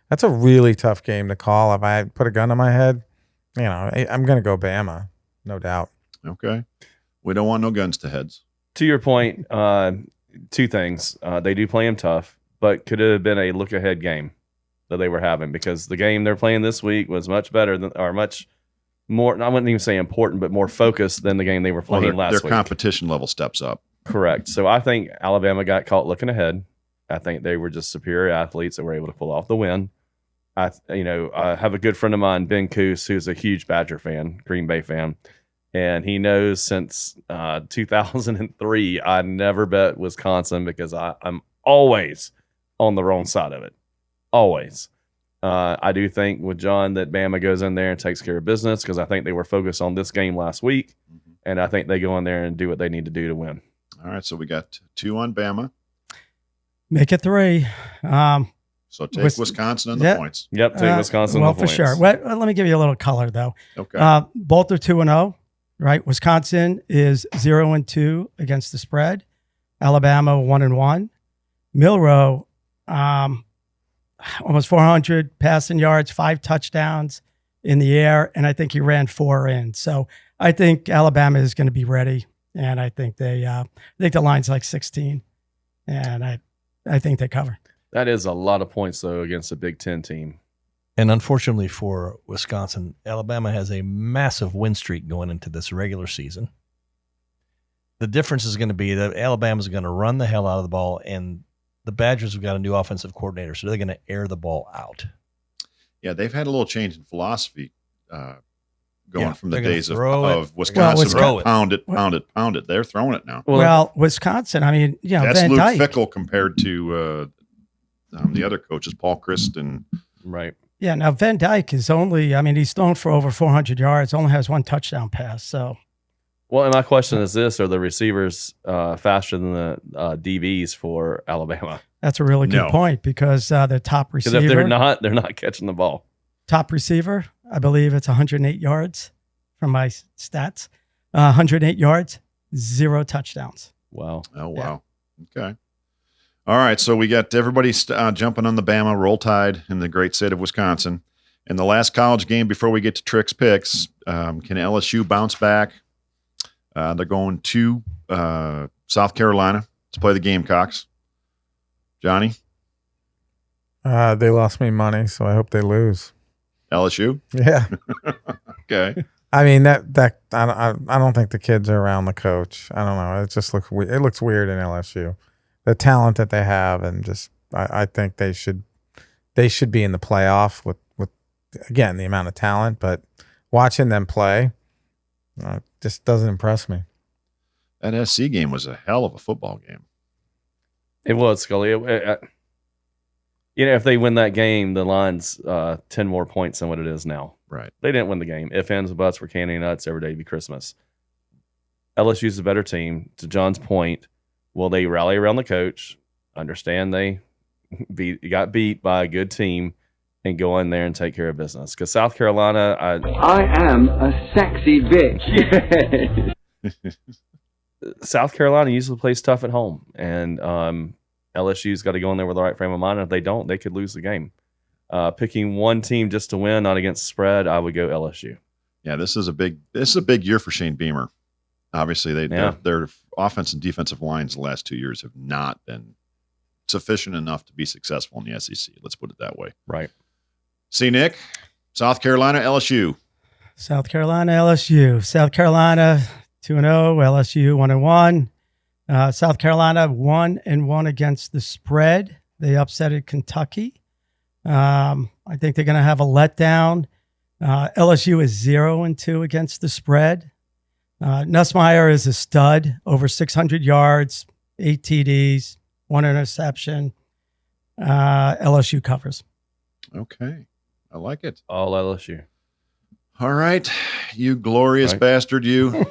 that's a really tough game to call. If I put a gun on my head, I'm going to go Bama, no doubt. Okay. We don't want no guns to heads. To your point, two things. They do play them tough, but could it have been a look-ahead game that they were having? Because the game they're playing this week was much better than, or much more, I wouldn't even say important, but more focused than the game they were playing last week. Their competition level steps up. Correct. So I think Alabama got caught looking ahead. I think they were just superior athletes that were able to pull off the win. I have a good friend of mine, Ben Coos, who's a huge Badger fan, Green Bay fan. And he knows since 2003, I never bet Wisconsin because I'm always on the wrong side of it. Always. I do think with John that Bama goes in there and takes care of business because I think they were focused on this game last week. And I think they go in there and do what they need to do to win. All right. So we got 2 on Bama. Make it 3. So take Wisconsin and the points. Yep, take Wisconsin and the points. Well, for sure. Well, let me give you a little color, though. Okay. Both are 2-0, right? Wisconsin is 0-2 against the spread. Alabama 1-1. Milroe, almost 400 passing yards, 5 touchdowns in the air, and I think he ran 4 in. So I think Alabama is going to be ready, and I think the line's like 16, and I think they cover. That is a lot of points, though, against a Big Ten team. And unfortunately for Wisconsin, Alabama has a massive win streak going into this regular season. The difference is going to be that Alabama's going to run the hell out of the ball, and the Badgers have got a new offensive coordinator, so they're going to air the ball out. Yeah, they've had a little change in philosophy going from the days of Wisconsin. Pound it. They're throwing it now. Well, Wisconsin, I mean, that's Van Luke Dyke. Fickell compared to the other coaches, Paul Christ and right. Yeah, now Van Dyke is he's thrown for over 400 yards, only has 1 touchdown pass. So, well, and my question is this: are the receivers faster than the DBs for Alabama? That's a really good point because the top receiver. Because if they're not catching the ball. Top receiver, I believe it's 108 yards from my stats. 108 yards, 0 touchdowns. Wow. Oh, wow. Yeah. Okay. All right. So we got everybody jumping on the Bama Roll Tide in the great state of Wisconsin. And the last college game before we get to Trick's Picks, can LSU bounce back? They're going to South Carolina to play the Gamecocks. Johnny? They lost me money, so I hope they lose. LSU? Yeah. Okay. I mean I don't think the kids are around the coach. I don't know. It just looks weird. It looks weird in LSU. The talent that they have, and just I think they should be in the playoff with again the amount of talent. But watching them play just doesn't impress me. That SC game was a hell of a football game. It was, Scully. If they win that game, the line's 10 more points than what it is now. Right. They didn't win the game. If, ands, and buts for candy nuts every day be Christmas. LSU's a better team. To John's point, will they rally around the coach, understand they got beat by a good team, and go in there and take care of business? Because South Carolina... I am a sexy bitch. South Carolina usually plays tough at home, and LSU's got to go in there with the right frame of mind. And if they don't, they could lose the game. Picking one team just to win, not against the spread, I would go LSU. Yeah, this is a big year for Shane Beamer. Obviously, their offense and defensive lines the last 2 years have not been sufficient enough to be successful in the SEC. Let's put it that way. Right. See, Nick, South Carolina, LSU. South Carolina, LSU. South Carolina 2-0, LSU 1-1. South Carolina 1-1 against the spread. They upsetted Kentucky. I think they're going to have a letdown. LSU is 0-2 against the spread. Nussmeier is a stud, over 600 yards, 8 TDs, 1 interception. LSU covers. Okay. I like it. All LSU. All right. You glorious bastard. You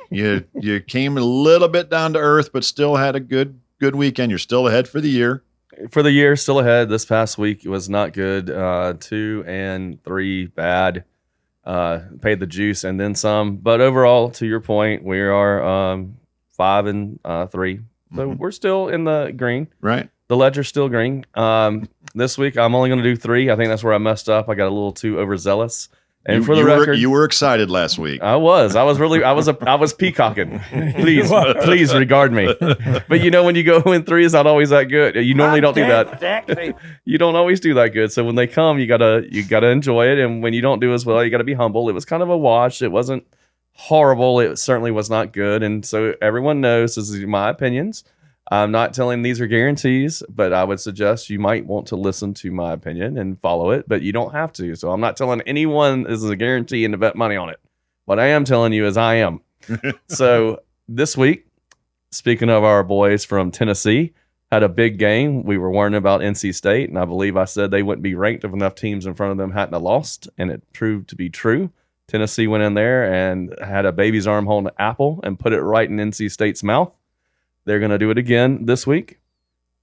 came a little bit down to earth, but still had a good weekend. You're still ahead for the year. for the year, still ahead. This past week was not good. 2 and 3 bad. Paid the juice and then some. But overall, to your point, we are 5 and 3. So we're still in the green. Right. The ledger's still green. This week, I'm only going to do 3. I think that's where I messed up. I got a little too overzealous. And for the record, you were excited last week. I was peacocking. Please regard me. But when you go in 3, it's not always that good. You normally don't do that. You don't always do that good. So when they come, you gotta enjoy it. And when you don't do as well, you gotta be humble. It was kind of a wash. It wasn't horrible. It certainly was not good. And so everyone knows this is my opinions. I'm not telling these are guarantees, but I would suggest you might want to listen to my opinion and follow it, but you don't have to. So I'm not telling anyone this is a guarantee and to bet money on it. What I am telling you is I am. So this week, speaking of our boys from Tennessee, had a big game. We were worrying about NC State, and I believe I said they wouldn't be ranked if enough teams in front of them hadn't have lost, and it proved to be true. Tennessee went in there and had a baby's arm holding an apple and put it right in NC State's mouth. They're going to do it again this week.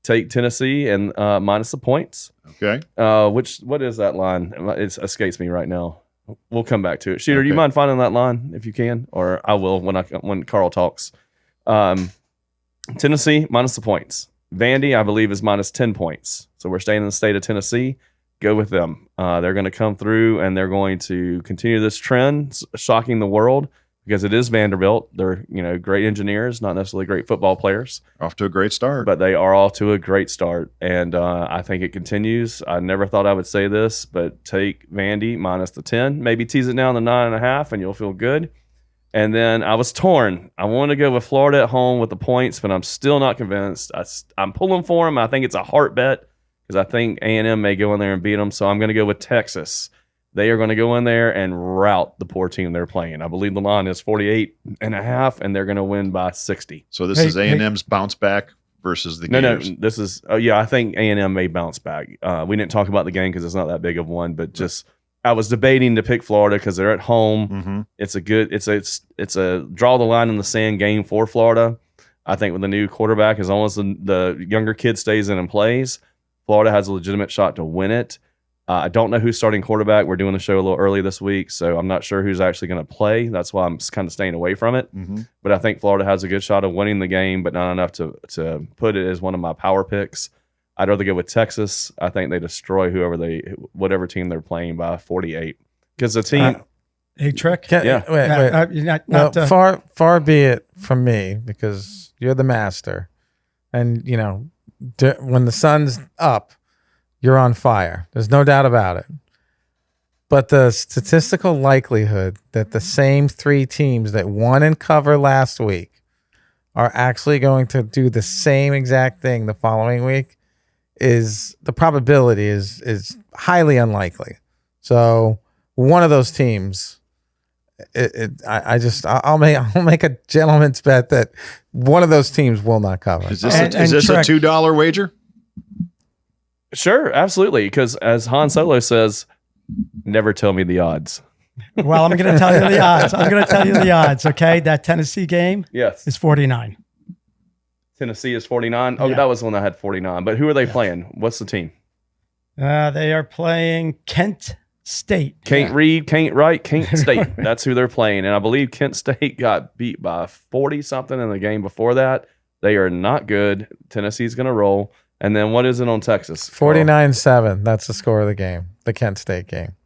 Take Tennessee and minus the points. Okay. What is that line? It escapes me right now. We'll come back to it. Shooter, do you mind finding that line if you can, or I will when Carl talks. Tennessee minus the points. Vandy, I believe, is minus 10 points. So we're staying in the state of Tennessee. Go with them. They're going to come through and they're going to continue this trend, shocking the world. Because it is Vanderbilt. They're, great engineers, not necessarily great football players. Off to a great start. But they are off to a great start. And I think it continues. I never thought I would say this, but take Vandy minus the 10. Maybe tease it down to 9.5 and you'll feel good. And then I was torn. I want to go with Florida at home with the points, but I'm still not convinced. I'm pulling for them. I think it's a heart bet because I think A&M may go in there and beat them. So I'm going to go with Texas. They are going to go in there and rout the poor team they're playing. I believe the line is 48.5, and they're going to win by 60. So this is A&M's bounce back versus the Gators. No, this is I think A&M may bounce back. We didn't talk about the game because it's not that big of one, but just I was debating to pick Florida because they're at home. Mm-hmm. It's a draw the line in the sand game for Florida. I think with the new quarterback, as long as the younger kid stays in and plays, Florida has a legitimate shot to win it. I don't know who's starting quarterback. We're doing the show a little early this week, so I'm not sure who's actually going to play. That's why I'm kind of staying away from it. Mm-hmm. But I think Florida has a good shot of winning the game, but not enough to put it as one of my power picks. I'd rather go with Texas. I think they destroy whatever team they're playing by 48. Because the team... Hey, Trick? Wait. Far be it from me, because you're the master. And, when the sun's up, you're on fire. There's no doubt about it. But the statistical likelihood that the same 3 teams that won and cover last week are actually going to do the same exact thing the following week the probability is highly unlikely. So one of those teams, I'll make a gentleman's bet that one of those teams will not cover. Is this a $2 wager? Sure, absolutely. Because as Han Solo says, never tell me the odds. Well, I'm going to tell you the odds. Okay, that Tennessee game is 49. Tennessee is 49? Oh, yeah. That was the one that had 49. But who are they playing? What's the team? They are playing Kent State. Kent State. That's who they're playing. And I believe Kent State got beat by 40-something in the game before that. They are not good. Tennessee's going to roll. And then what is it on Texas? 49-7. That's the score of the game, the Kent State game.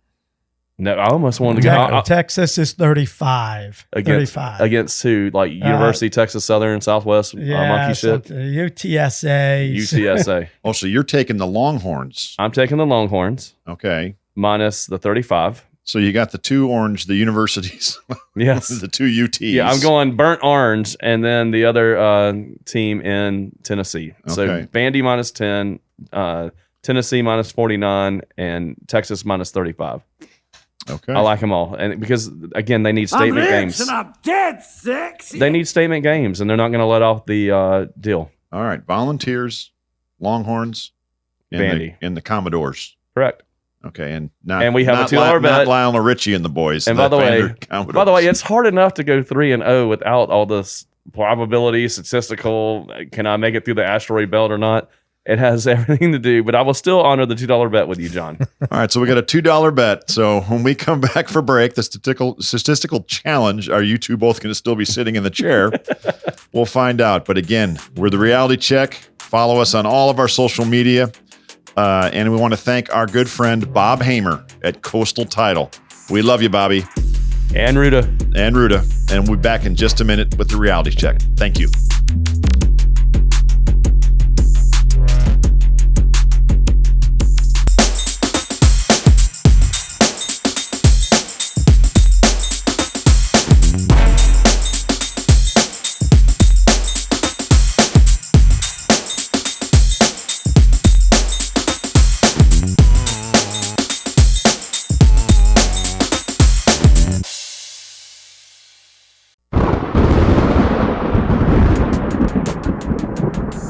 No, I almost wanted to go. Texas is 35. Against who? Like University of Texas Southern, Southwest, monkey shit? UTSA. Oh, so you're taking the Longhorns. I'm taking the Longhorns. Okay. Minus the 35. So you got the 2 orange, the universities. Yes. The 2 UTs. Yeah, I'm going burnt orange and then the other team in Tennessee. So Vandy minus 10, Tennessee minus 49, and Texas minus 35. Okay. I like them all. And because, again, they need statement games. And I'm dead sexy. They need statement games, and they're not going to let off the deal. All right. Volunteers, Longhorns, Vandy. And the Commodores. Correct. Okay, and we have a $2 bet. Not Lionel Richie and the boys. And by the way, it's hard enough to go 3-0 without all this probability, statistical. Can I make it through the asteroid belt or not? It has everything to do, but I will still honor the $2 bet with you, John. All right, so we got a $2 bet. So when we come back for break, the statistical challenge, are you two both going to still be sitting in the chair? We'll find out. But again, we're the Reality Check. Follow us on all of our social media. And we want to thank our good friend Bob Hamer at Coastal Title. We love you, Bobby. And Ruta. And we'll be back in just a minute with the Reality Check. Thank you.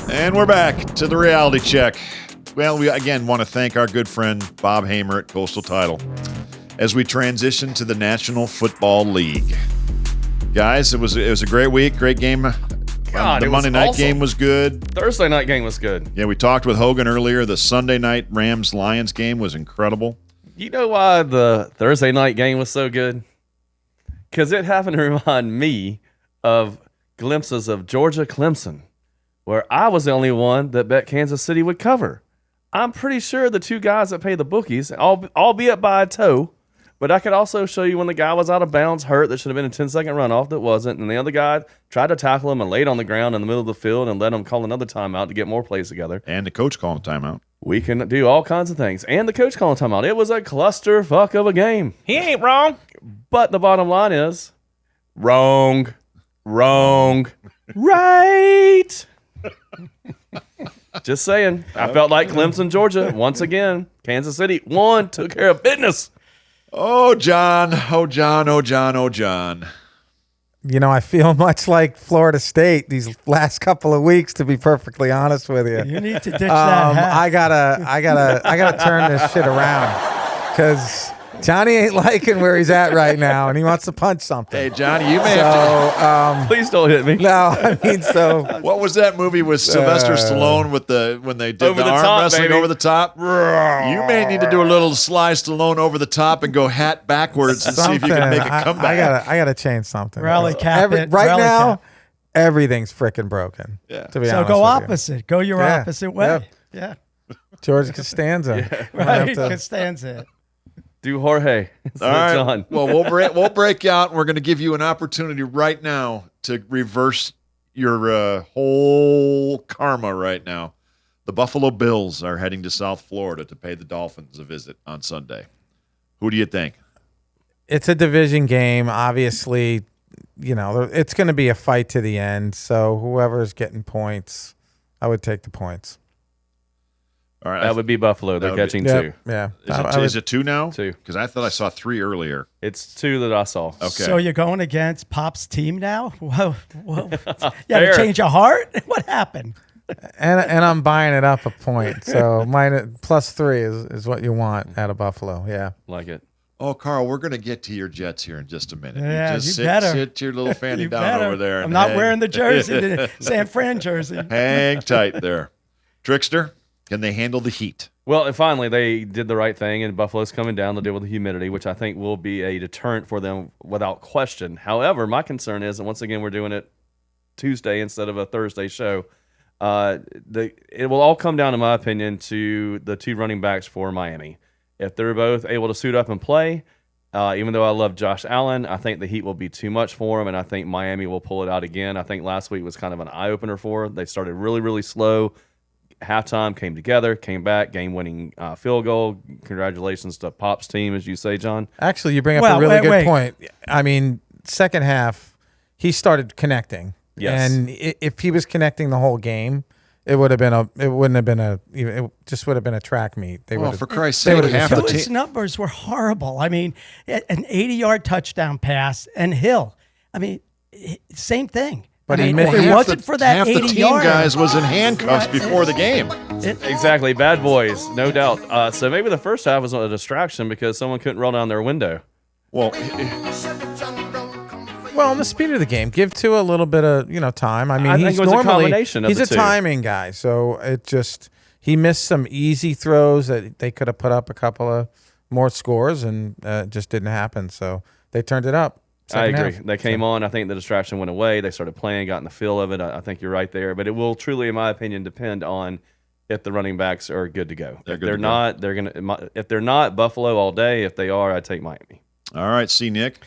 And we're back to the Reality Check. Well, we again want to thank our good friend Bob Hamer at Coastal Title as we transition to the National Football League. Guys, it was a great week, great game. God, the Monday night game was good. Thursday night game was good. Yeah, we talked with Hogan earlier. The Sunday night Rams-Lions game was incredible. You know why the Thursday night game was so good? Because it happened to remind me of glimpses of Georgia-Clemson, where I was the only one that bet Kansas City would cover. I'm pretty sure the two guys that pay the bookies, albeit by a toe, but I could also show you when the guy was out of bounds, hurt, that should have been a 10-second runoff that wasn't, and the other guy tried to tackle him and laid on the ground in the middle of the field and let him call another timeout to get more plays together. And the coach calling a timeout. We can do all kinds of things. And the coach calling a timeout. It was a clusterfuck of a game. He ain't wrong. But the bottom line is, wrong, right. Just saying. I felt like Clemson, Georgia. Once again, Kansas City won, took care of business. Oh, John. You know, I feel much like Florida State these last couple of weeks, to be perfectly honest with you. You need to ditch that hat. I gotta turn this shit around because Johnny ain't liking where he's at right now, and he wants to punch something. Hey, Johnny, you may have to. Please don't hit me. No, I mean, so What was that movie with Sylvester Stallone with when they did Over the the arm top, wrestling baby. over the top? You may need to do a little Sly Stallone over the top and go hat backwards and see if you can make a comeback. I gotta change something. Rally cap it. Right rally now, cap. everything's freaking broken. Yeah. To be So honest go with opposite. Go your Yeah. opposite way. Yeah. you. George Costanza. Right. Costanza. Do Jorge. All right. John. Well, we'll break out, and we're going to give you an opportunity right now to reverse your whole karma right now. The Buffalo Bills are heading to South Florida to pay the Dolphins a visit on Sunday. Who do you think? It's a division game. Obviously, you know, it's going to be a fight to the end. So whoever's getting points, I would take the points. All right. That would be Buffalo. They're That would catching Yep, two. Yeah. Is it two now? Two. Because I thought I saw three earlier. It's two that I saw. Okay. So you're going against Pop's team now? Whoa. You had Fair. to change your heart? What happened? And I'm buying it up a point. So +3 is what you want out of Buffalo. Yeah. Like it. Oh, Carl, we're going to get to your Jets here in just a minute. Yeah, you just you better. sit your little fanny You down better. over there. I'm and not hang. wearing the jersey, the San Fran jersey. Hang tight there. Trickster, can they handle the heat? Well, and finally, they did the right thing, and Buffalo's coming down to deal with the humidity, which I think will be a deterrent for them without question. However, my concern is, and once again, we're doing it Tuesday instead of a Thursday show, it will all come down, in my opinion, to the two running backs for Miami. If they're both able to suit up and play, even though I love Josh Allen, I think the heat will be too much for him, and I think Miami will pull it out again. I think last week was kind of an eye-opener for them. They started really, really slow. Halftime came together, came back, game-winning field goal. Congratulations to Pop's team, as you say, John. Actually, you bring up a really good point. I mean, second half, he started connecting. Yes. And if he was connecting the whole game, it would have been it just would have been a track meet. They Well, would for Christ's sake, half the His team. numbers were horrible. I mean, an 80-yard touchdown pass, and Hill. I mean, same thing. But I he mean, if missed- it wasn't for that half the 80 team yard, guys was in handcuffs before the game. Exactly. Bad boys, no doubt. So maybe the first half was a distraction because someone couldn't roll down their window. Well, in the speed of the game, give a little bit of time. I mean, I he's think it was a normally combination of he's the a two. timing guy, so it just he missed some easy throws that they could have put up a couple of more scores, and it just didn't happen. So they turned it up. I agree. Half. They came on. I think the distraction went away. They started playing, got in the feel of it. I think you're right there. But it will truly, in my opinion, depend on if the running backs are good to go. If they're not, they're gonna. If they're not, Buffalo all day. If they are, I'd take Miami. All right, see Nick.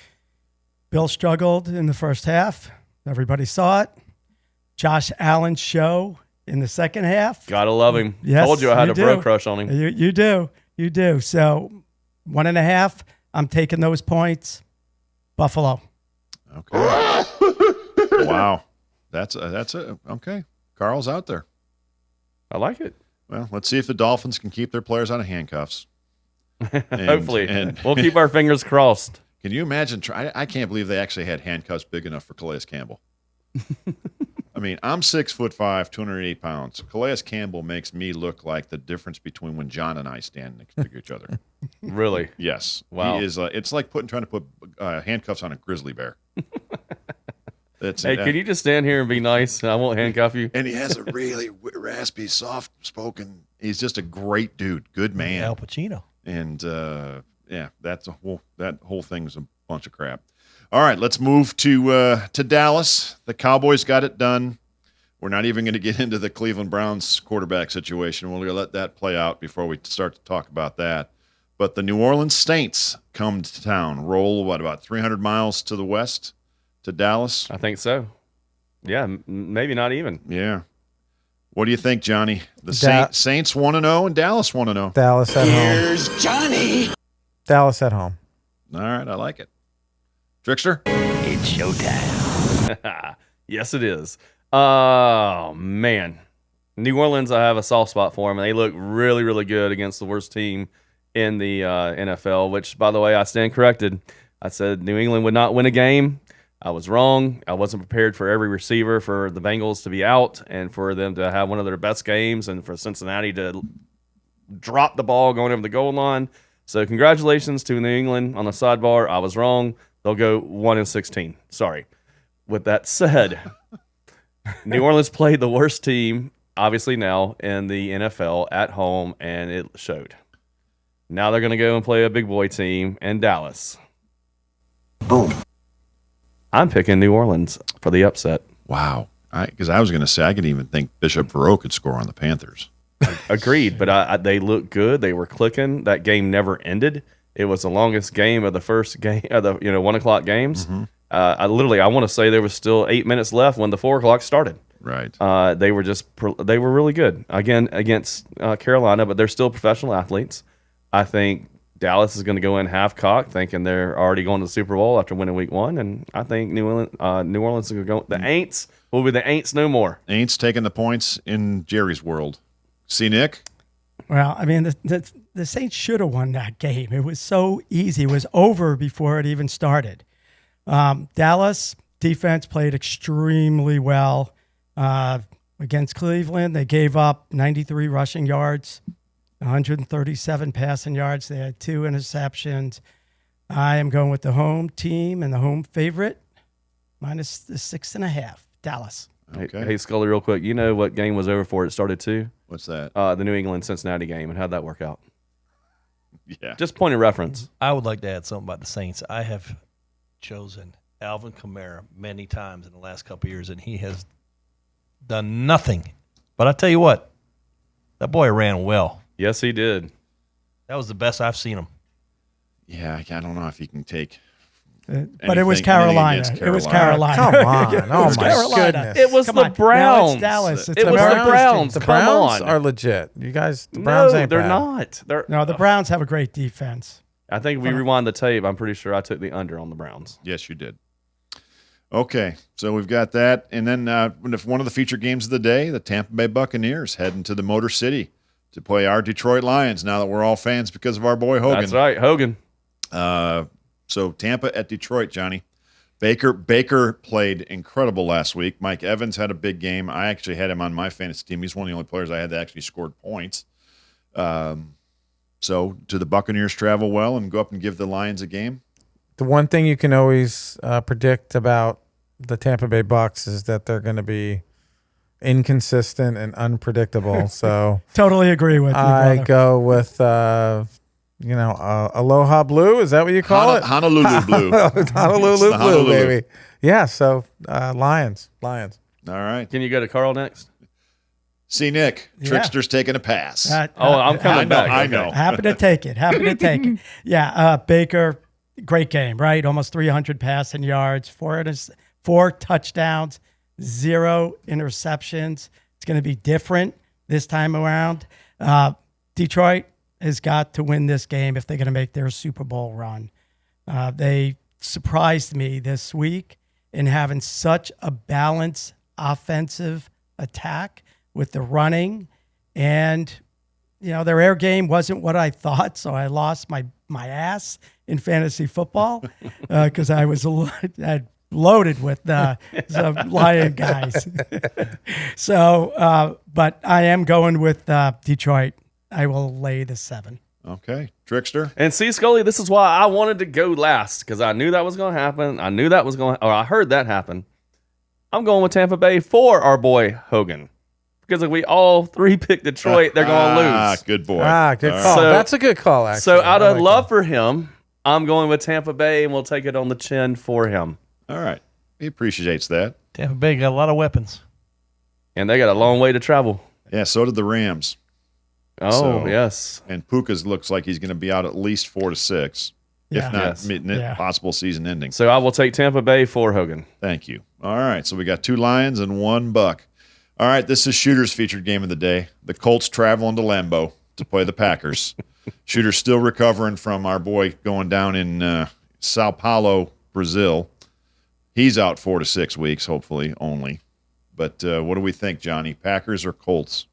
Bill struggled in the first half. Everybody saw it. Josh Allen's show in the second half. Gotta love him. Yes, Told you I had a bro crush on him. You do. So 1.5. I'm taking those points. Buffalo. Okay. Wow. That's it. Okay. Carl's out there. I like it. Well, let's see if the Dolphins can keep their players out of handcuffs. Hopefully. And we'll keep our fingers crossed. Can you imagine? I can't believe they actually had handcuffs big enough for Calais Campbell. I mean, I'm 6'5", 208 pounds. Calais Campbell makes me look like the difference between when John and I stand next to each other. Really? Yes. Wow. He is. It's like trying to put handcuffs on a grizzly bear. Hey, can you just stand here and be nice? I won't handcuff you. And he has a really raspy, soft-spoken. He's just a great dude, good man. Al Pacino. And yeah, that whole thing's a bunch of crap. All right, let's move to Dallas. The Cowboys got it done. We're not even going to get into the Cleveland Browns quarterback situation. We're going to let that play out before we start to talk about that. But the New Orleans Saints come to town, roll, about 300 miles to the west to Dallas? I think so. Yeah, maybe not even. Yeah. What do you think, Johnny? The Saints 1-0 and Dallas 1-0. Dallas at home. Here's Johnny. Dallas at home. All right, I like it. Trickster? It's showtime. Yes, it is. Oh, man. New Orleans, I have a soft spot for them, and they look really, really good against the worst team in the NFL, which, by the way, I stand corrected. I said New England would not win a game. I was wrong. I wasn't prepared for every receiver for the Bengals to be out and for them to have one of their best games and for Cincinnati to drop the ball going over the goal line. So congratulations to New England on the sidebar. I was wrong. They'll go 1-16. Sorry. With that said, New Orleans played the worst team, obviously now, in the NFL at home, and it showed. Now they're going to go and play a big boy team in Dallas. Boom. I'm picking New Orleans for the upset. Wow. Because I was going to say, I could even think Bishop Verreau could score on the Panthers. Agreed, but they look good. They were clicking. That game never ended. It was the longest game of the first game of the 1 o'clock games. Mm-hmm. I want to say there was still 8 minutes left when the 4 o'clock started. Right. They were really good again against Carolina, but they're still professional athletes. I think Dallas is going to go in half cocked, thinking they're already going to the Super Bowl after winning Week 1, and I think New Orleans is going to go. The Aints will be the Aints no more. Aints taking the points in Jerry's world. See, Nick? Well, I mean, the Saints should have won that game. It was so easy. It was over before it even started. Dallas defense played extremely well against Cleveland. They gave up 93 rushing yards, 137 passing yards. They had 2 interceptions. I am going with the home team and the home favorite, minus the 6.5, Dallas. Okay. Hey, Scully, real quick. You know what game was over before it started too? What's that? The New England-Cincinnati game, and how'd that work out? Yeah. Just point of reference. I would like to add something about the Saints. I have chosen Alvin Kamara many times in the last couple of years, and he has done nothing. But I tell you what, that boy ran well. Yes, he did. That was the best I've seen him. Yeah, I don't know if he can take. But it was Carolina. It was Carolina. Come on. Oh, my Carolina. goodness. It was Come the on. Browns. No, it's Dallas. It's It was America's the Browns. The Come Browns on. are legit. You guys, the Browns ain't they're bad. not. No, the Browns have a great defense. I think if we rewind the tape, I'm pretty sure I took the under on the Browns. Yes, you did. Okay, so we've got that. And then one of the feature games of the day, the Tampa Bay Buccaneers heading to the Motor City to play our Detroit Lions now that we're all fans because of our boy Hogan. That's right, Hogan. So Tampa at Detroit, Johnny. Baker played incredible last week. Mike Evans had a big game. I actually had him on my fantasy team. He's one of the only players I had that actually scored points. So do the Buccaneers travel well and go up and give the Lions a game? The one thing you can always predict about the Tampa Bay Bucks is that they're going to be inconsistent and unpredictable. So Totally agree with you, I brother. go with Aloha Blue. Is that what you call it? Honolulu Blue. Honolulu It's the Blue, Honolulu. baby. Yeah. So Lions. All right. Can you go to Carl next? See, Nick, Yeah. Trickster's taking a pass. I'm coming back. I Okay. know. Happy to take it. Happy to take it. Yeah, Baker, great game, right? Almost 300 passing yards, four touchdowns, 0 interceptions. It's going to be different this time around. Detroit has got to win this game if they're going to make their Super Bowl run. They surprised me this week in having such a balanced offensive attack with the running, and their air game wasn't what I thought, so I lost my ass in fantasy football because I was loaded with some Lion guys. So, but I am going with Detroit. I will lay the 7. Okay. Trickster. And see, Scully, this is why I wanted to go last, because I knew that was going to happen. I heard that happen. I'm going with Tampa Bay for our boy Hogan. Because if we all 3 pick Detroit, they're going to lose. Good boy. Good All call. So- That's a good call, actually. So out I of like love that. for him, I'm going with Tampa Bay, and we'll take it on the chin for him. All right. He appreciates that. Tampa Bay got a lot of weapons. And they got a long way to travel. Yeah, so did the Rams. Oh, So- yes. And Puka's looks like he's going to be out at least 4 to 6, Yeah. if not Yes. Yeah. possible season ending. So I will take Tampa Bay for Hogan. Thank you. All right, so we got 2 Lions and 1 Buck. All right, this is Shooter's featured game of the day. The Colts traveling to Lambeau to play the Packers. Shooter's still recovering from our boy going down in Sao Paulo, Brazil. He's out 4 to 6 weeks, hopefully, only. But what do we think, Johnny? Packers or Colts?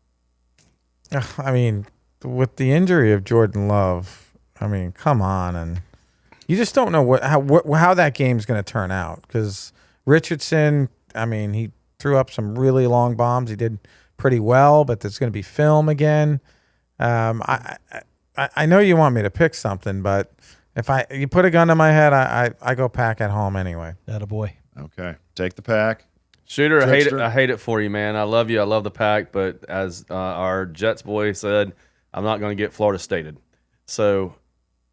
I mean, with the injury of Jordan Love, I mean, come on, and you just don't know how that game's going to turn out, because Richardson, I mean, he threw up some really long bombs. He did pretty well, but there's going to be film again. I know you want me to pick something, but if you put a gun to my head, I go Pack at home anyway. Attaboy. Okay, take the Pack. Shooter, Trickster. I hate it for you, man. I love you. I love the Pack, but as our Jets boy said, I'm not going to get Florida Stated. So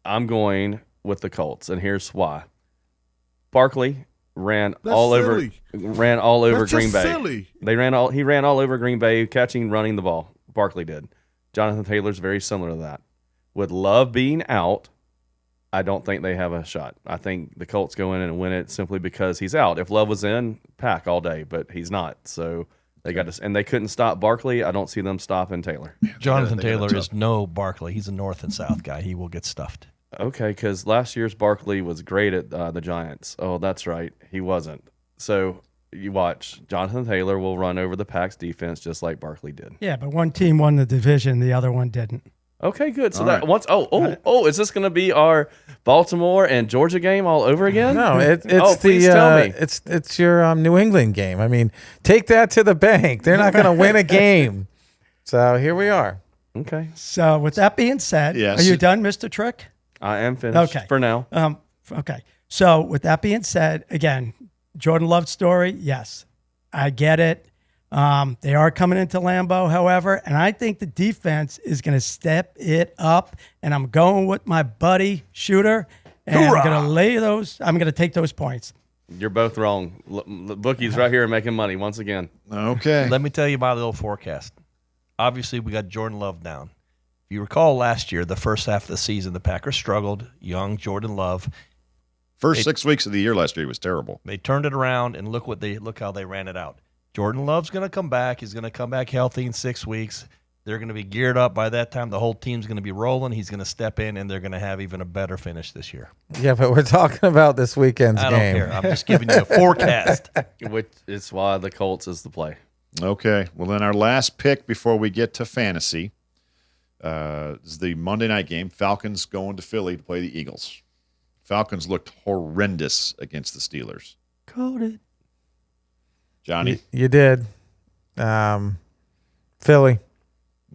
I'm going with the Colts, and here's why. Barkley ran all over Green Bay. He ran all over Green Bay, catching, running the ball. Barkley did. Jonathan Taylor's very similar to that. With Love being out, I don't think they have a shot. I think the Colts go in and win it simply because he's out. If Love was in, Pack all day, but he's not. So they got to, and they couldn't stop Barkley. I don't see them stopping Taylor. Jonathan they got a Taylor tough- is no Barkley. He's a north and south guy. He will get stuffed. Okay, because last year's Barkley was great at the Giants. Oh, that's right. He wasn't. So you watch. Jonathan Taylor will run over the Pack's defense just like Barkley did. Yeah, but one team won the division, the other one didn't. Okay, good. So All that right. once. Is this going to be our Baltimore and Georgia game all over again? No, it's please tell me. it's your New England game. I mean, take that to the bank. They're not going to win a game. So here we are. Okay, So with that being said, Yes. are you done, Mr. Trick? I am finished. Okay. For now. Okay. So with that being said, again, Jordan Love story, yes, I get it. They are coming into Lambeau, however, and I think the defense is going to step it up. And I'm going with my buddy Shooter, and I'm going to take those points. You're both wrong. The bookie's right here making money once again. Okay. Let me tell you my little forecast. Obviously, we got Jordan Love down. If you recall last year, the first half of the season, the Packers struggled. Young Jordan Love. First 6 weeks of the year last year was terrible. They turned it around, and look how they ran it out. Jordan Love's going to come back. He's going to come back healthy in 6 weeks. They're going to be geared up by that time. The whole team's going to be rolling. He's going to step in, and they're going to have even a better finish this year. Yeah, but we're talking about this weekend's I don't game. care. I'm just giving you a forecast. Which is why the Colts is the play. Okay. Well, then our last pick before we get to fantasy is the Monday night game. Falcons going to Philly to play the Eagles. Falcons looked horrendous against the Steelers. Coded. Johnny? You did. Philly.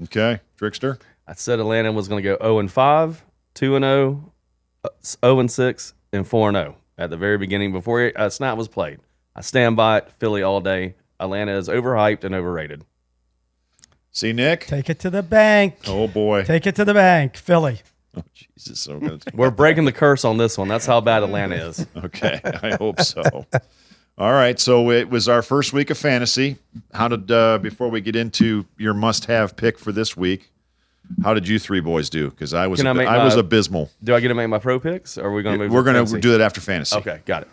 Okay. Trickster? I said Atlanta was going to go 0-5, 2-0, 0-6, and 4-0 at the very beginning before a snap was played. I stand by it. Philly all day. Atlanta is overhyped and overrated. See, Nick? Take it to the bank. Oh, boy. Take it to the bank. Philly. Oh, Jesus. So good. We're breaking the curse on this one. That's how bad Atlanta is. Okay. I hope so. All right. So it was our first week of fantasy. How did, before we get into your must-have pick for this week, how did you three boys do? Because I was abysmal. Do I get to make my pro picks? Or are we going to move? We're going to do that after fantasy. Okay. Got it.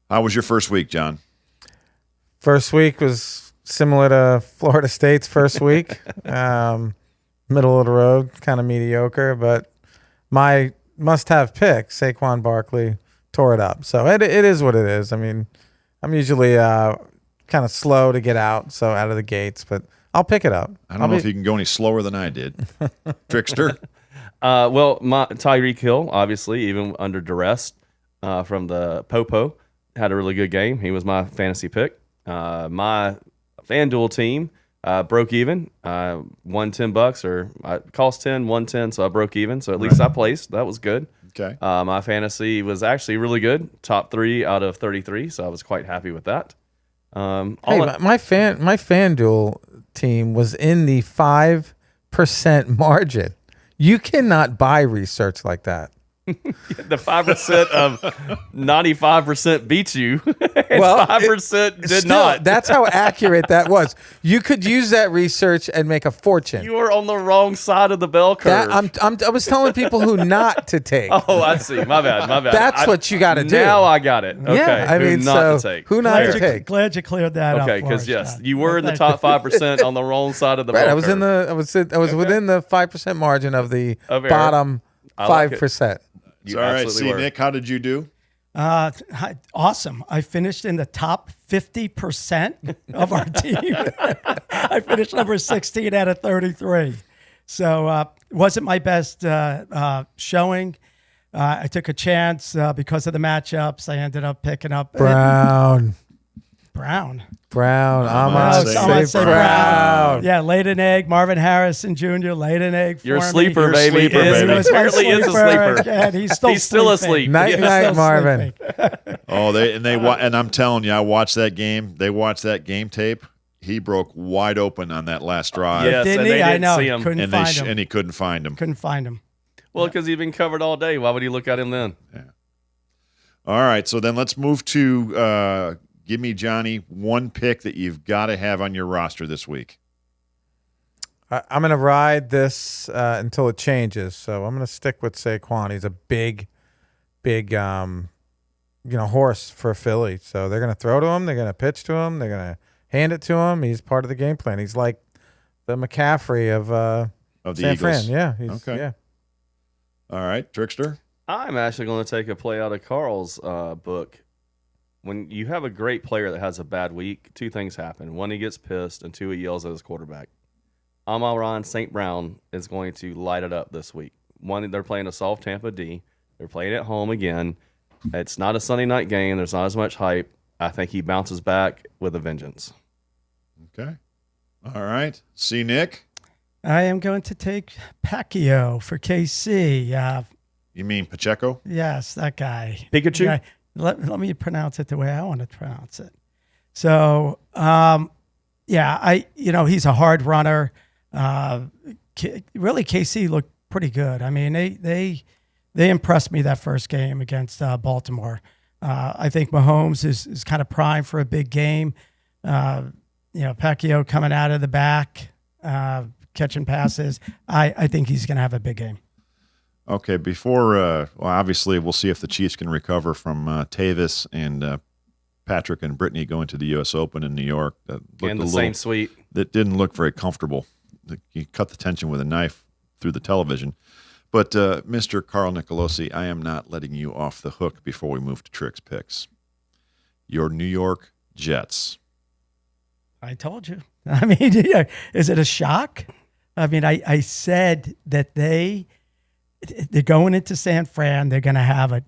How was your first week, John? First week was similar to Florida State's first week. Middle of the road, kind of mediocre, but my must-have pick, Saquon Barkley, tore it up. So it is what it is. I mean, I'm usually kind of slow to get out of the gates, but I'll pick it up. I don't know if you can go any slower than I did. Trickster? Well, Tyreek Hill, obviously, even under duress from the Popo, had a really good game. He was my fantasy pick. My FanDuel team broke even, won $10, or cost 10, won 10, so I broke even. So at least I placed. That was good. Okay. My fantasy was actually really good, top 3 out of 33, so I was quite happy with that. My FanDuel team was in the 5% margin. You cannot buy research like that. The 5% of 95% beat you, and 5% did not. That's how accurate that was. You could use that research and make a fortune. You were on the wrong side of the bell curve. I was telling people who not to take. Oh, I see. My bad. That's what you got to do. Now I got it. Okay. Yeah, I mean, not to take. Who not to take? Glad you cleared that up. Okay, because yes, you were in the top 5% on the wrong side of the bell I curve. was within the 5% margin of the bottom 5%. All right. See, were. Nick, how did you do? Awesome. I finished in the top 50% of our team. I finished number 16 out of 33. So wasn't my best showing. I took a chance because of the matchups. I ended up picking up Brown. I'm gonna say Brown. Yeah, laid an egg. Marvin Harrison Jr. laid an egg for You're a me. sleeper, baby. Apparently is a sleeper. Again. He's still asleep. Night, Marvin. And I'm telling you, I watched that game. They watched that game tape. He broke wide open on that last drive. Yes, didn't and he? they I didn't know. see him. Couldn't find him. And he couldn't find him. Couldn't find him. Well, because he'd been covered all day. Why would he look at him then? Yeah. All right. So then let's move to give me, Johnny, one pick that you've got to have on your roster this week. I'm going to ride this until it changes. So I'm going to stick with Saquon. He's a big horse for Philly. So they're going to throw to him. They're going to pitch to him. They're going to hand it to him. He's part of the game plan. He's like the McCaffrey of the San Eagles. Fran. Yeah. Okay. Yeah. All right, Trickster. I'm actually going to take a play out of Carl's book. When you have a great player that has a bad week, 2 things happen. 1, he gets pissed, and 2, he yells at his quarterback. Amon-Ra St. Brown is going to light it up this week. 1, they're playing a soft Tampa D. They're playing at home again. It's not a Sunday night game. There's not as much hype. I think he bounces back with a vengeance. Okay. All right. See, Nick? I am going to take Pacquiao for KC. You mean Pacheco? Yes, that guy. Pikachu? Yeah, let me pronounce it the way I want to pronounce it. So, he's a hard runner. Really, KC looked pretty good. I mean, they impressed me that first game against Baltimore. I think Mahomes is kind of primed for a big game. Pacquiao coming out of the back, catching passes. I think he's going to have a big game. Okay, before obviously we'll see if the Chiefs can recover from Tavis and Patrick and Brittany going to the U.S. Open in New York. And the same suite. That didn't look very comfortable. You cut the tension with a knife through the television. But Mr. Carl Nicolosi, I am not letting you off the hook before we move to Trick's picks. Your New York Jets. I told you. I mean, is it a shock? I mean, I said that they're going into San Fran. They're going to have a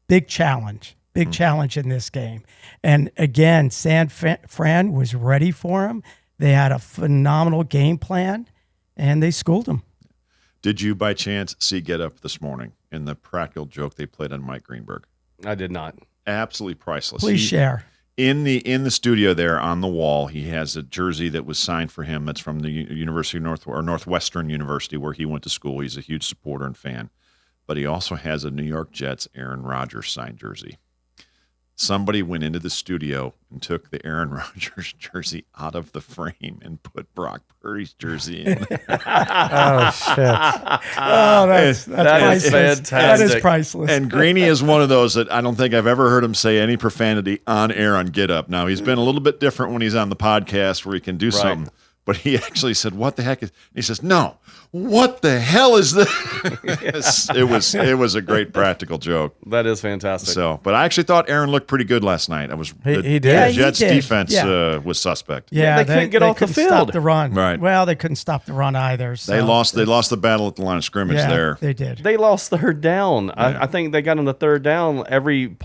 big challenge in this game. And again, San Fran was ready for them. They had a phenomenal game plan, and they schooled them. Did you, by chance, see Get Up this morning in the practical joke they played on Mike Greenberg? I did not. Absolutely priceless. Please share. In the studio there on the wall, he has a jersey that was signed for him. That's from the University of Northwestern University, where he went to school. He's a huge supporter and fan. But he also has a New York Jets Aaron Rodgers signed jersey. Somebody went into the studio and took the Aaron Rodgers jersey out of the frame and put Brock Purdy's jersey in there. Oh, shit. Oh, that's priceless. Fantastic. That is priceless. And Greeny is one of those that I don't think I've ever heard him say any profanity on air on Get Up. Now, he's been a little bit different when he's on the podcast where he can do something. But he actually said, "What the heck is?" He says, "No, what the hell is this?" It was a great practical joke. That is fantastic. So, but I actually thought Aaron looked pretty good last night. He did. The Yeah, Jets he did. defense Yeah. was suspect. Yeah, they couldn't get off the couldn't field. Stop the run. Right. Well, they couldn't stop the run either. So They lost the battle at the line of scrimmage yeah, there. They did. They lost third down. I think they got on the third down every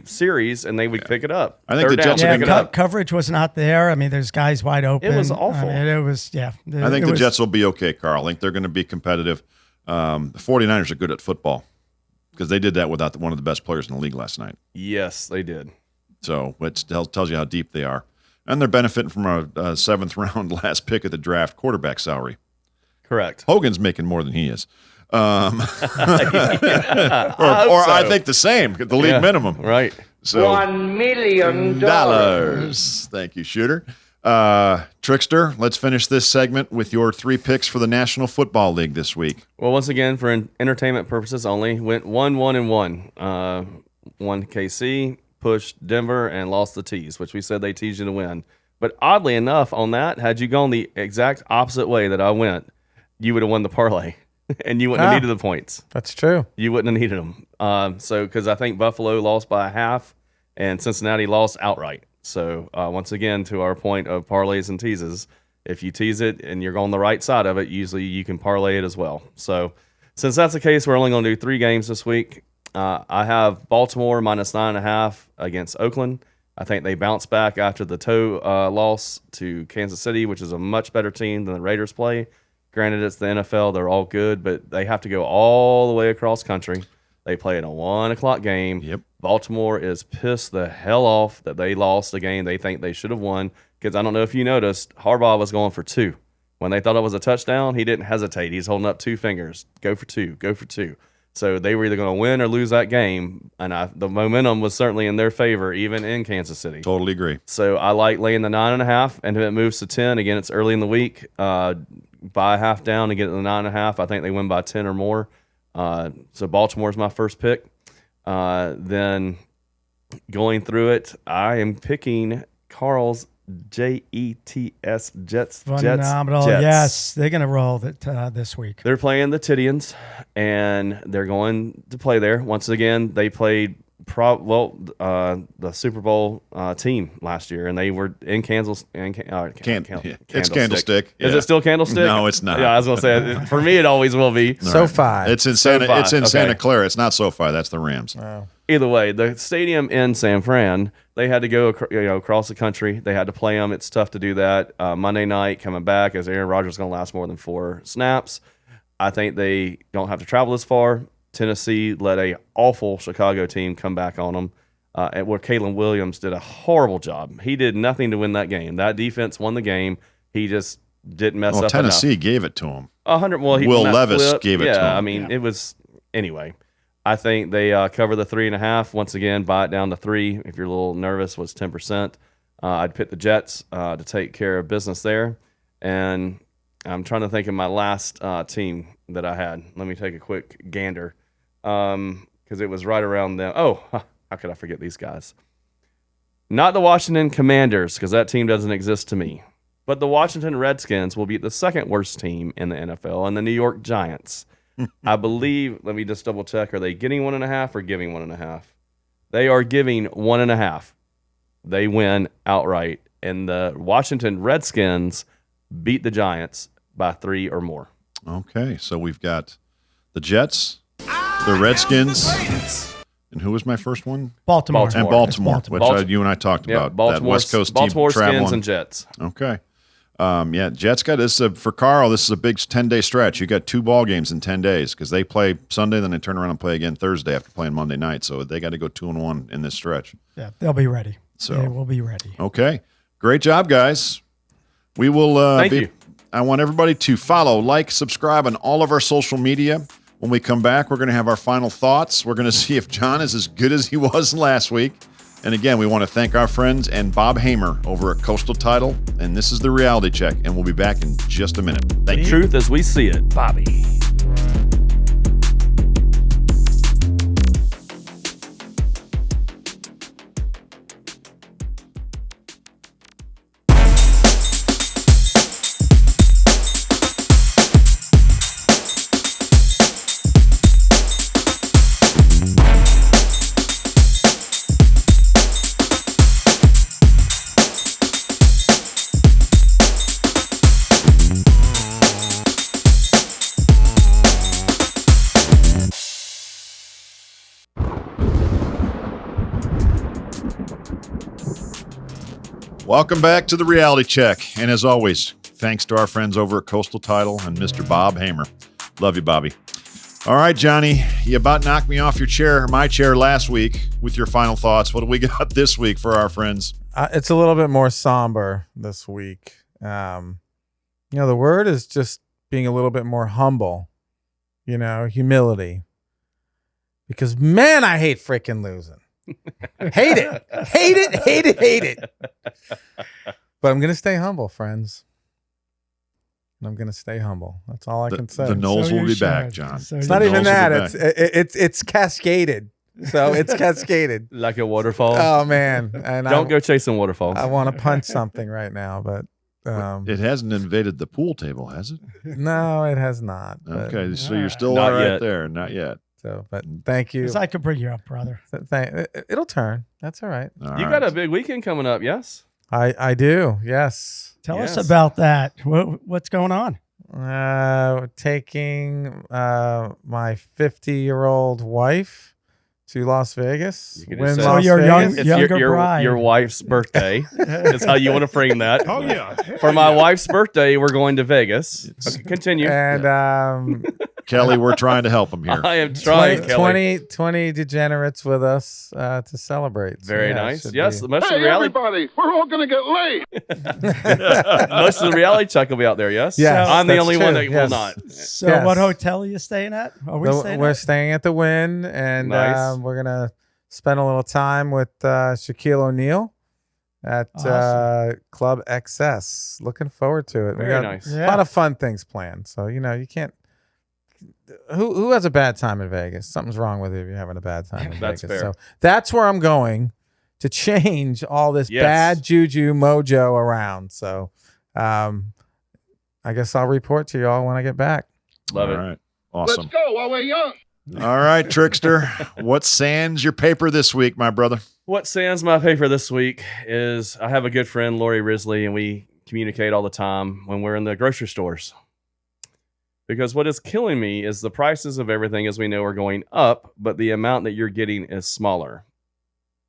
series, and they would pick it up. I think Third the down, Jets yeah, are pick it up. coverage was not there. I mean, there's guys wide open. It was awful. I mean, it was, yeah. I think the Jets will be okay, Carl. I think they're going to be competitive. The 49ers are good at football because they did that without one of the best players in the league last night. Yes, they did. So it tells you how deep they are. And they're benefiting from a seventh-round last pick of the draft quarterback salary. Correct. Hogan's making more than he is. Or I I think the same, the league minimum. Right. So $1 million. Thank you, Shooter. Trickster, let's finish this segment with your 3 picks for the National Football League this week. Well, once again, for entertainment purposes only, went 1-1-1. Won KC, pushed Denver, and lost the Tees, which we said they teased you to win. But oddly enough, on that, had you gone the exact opposite way that I went, you would have won the parlay, and you wouldn't have needed the points. That's true. You wouldn't have needed them. Because I think Buffalo lost by a half, and Cincinnati lost outright. So once again, to our point of parlays and teases, if you tease it and you're on the right side of it, usually you can parlay it as well. So since that's the case, we're only going to do 3 games this week. I have Baltimore minus 9.5 against Oakland. I think they bounce back after the toe loss to Kansas City, which is a much better team than the Raiders play. Granted, it's the NFL. They're all good, but they have to go all the way across country. They play in a 1 o'clock game. Yep. Baltimore is pissed the hell off that they lost a game they think they should have won, because I don't know if you noticed, Harbaugh was going for 2. When they thought it was a touchdown, he didn't hesitate. He's holding up 2 fingers. Go for 2. Go for 2. So they were either going to win or lose that game, and the momentum was certainly in their favor, even in Kansas City. Totally agree. So I like laying the 9.5, and if it moves to 10, again, it's early in the week, buy a half down and get it to the 9.5. I think they win by 10 or more. So Baltimore's my first pick. Then going through it, I am picking Carl's Jets. Phenomenal. Jets. Yes, they're going to roll it this week. They're playing the Tidians, and they're going to play there. Once again, they played the Super Bowl team last year, and they were in Kansas. It's Candlestick. Is it still Candlestick? No, it's not. Yeah, I was going to say, for me, it always will be. SoFi. It's in Santa. SoFi. It's in Okay. Santa Clara. It's not SoFi. That's the Rams. Wow. Either way, the stadium in San Fran, they had to go across the country. They had to play them. It's tough to do that. Monday night, coming back, as Aaron Rodgers is going to last more than 4 snaps. I think they don't have to travel this far. Tennessee let a awful Chicago team come back on them, where Kalen Williams did a horrible job. He did nothing to win that game. That defense won the game. He just didn't mess up Tennessee enough. gave it to him. 100. Well, Will Levis gave it to him. I mean, it was anyway. I think they cover the 3.5. Once again, buy it down to 3. If you're a little nervous, was 10%. I'd pick the Jets to take care of business there. And I'm trying to think of my last team that I had. Let me take a quick gander because it was right around them. Oh, how could I forget these guys? Not the Washington Commanders, because that team doesn't exist to me. But the Washington Redskins will beat the second worst team in the NFL, and the New York Giants. I believe, let me just double check. Are they getting 1.5 or giving 1.5? They are giving 1.5. They win outright. And the Washington Redskins beat the Giants by 3 or more. Okay, so we've got the Jets, the Redskins, and who was my first one? Baltimore. And Baltimore, Baltimore. which you and I talked about. Baltimore, that West Coast Baltimore team traveling. Skins and Jets. Okay. Yeah, Jets got this for Carl. This is a big 10-day stretch. You got 2 ball games in 10 days because they play Sunday, then they turn around and play again Thursday after playing Monday night. So they got to go 2-1 in this stretch. Yeah, they'll be ready. So they will be ready. Okay, great job, guys. We will. Thank you. I want everybody to follow, like, subscribe on all of our social media. When we come back, we're going to have our final thoughts. We're going to see if John is as good as he was last week. And again, we want to thank our friends and Bob Hamer over at Coastal Title. And this is the Reality Check, and we'll be back in just a minute. Thank you. Truth as we see it, Bobby. Welcome back to the Reality Check. And as always, thanks to our friends over at Coastal Title and Mr. Bob Hamer. Love you, Bobby. All right, Johnny, you about knocked me off your chair, my chair last week with your final thoughts. What do we got this week for our friends? It's a little bit more somber this week. The word is just being a little bit more humble, humility. Because, man, I hate freaking losing. Hate it. But I'm going to stay humble, friends. I'm going to stay humble. That's all I can say. The Knowles will be back, John. It's not even that. It's cascaded. So it's cascaded. Like a waterfall. Oh, man. And Don't go chasing waterfalls. I want to punch something right now, but it hasn't invaded the pool table, has it? No, it has not. Okay, so you're still Not all right yet. there. Not yet. So, but thank you. Because I could bring you up, brother. It'll turn. That's all right. You got a big weekend coming up, yes? I do. Yes. Tell us about that. What's going on? Taking my 50-year-old wife to Las Vegas. So your younger bride. Your wife's birthday is how you want to frame that. Oh, yeah. For my wife's birthday, we're going to Vegas. Okay, continue. And Kelly, we're trying to help him here. I am trying, Kelly. 20 degenerates with us to celebrate. Very nice. Yes, most of the reality. Everybody, we're all going to get laid. Most of the reality check will be out there. Yes. Yes, I'm the that's only true. one that Yes. will not. So Yes. what hotel are you staying at? Are we staying We're at? staying at the Wynn, and Nice. we're gonna spend a little time with Shaquille O'Neal at Club XS. Looking forward to it. We Very got nice. a lot of fun things planned. So you can't. Who has a bad time in Vegas? Something's wrong with you if you're having a bad time in That's Vegas. fair. So that's where I'm going to change all this Yes. bad juju mojo around. So I guess I'll report to y'all when I get back. Love All it. right. Awesome. Let's go while we're young. All right, Trickster. What sands your paper this week, my brother? What sands my paper this week is I have a good friend, Lori Risley, and we communicate all the time when we're in the grocery stores. Because what is killing me is the prices of everything, as we know, are going up, but the amount that you're getting is smaller.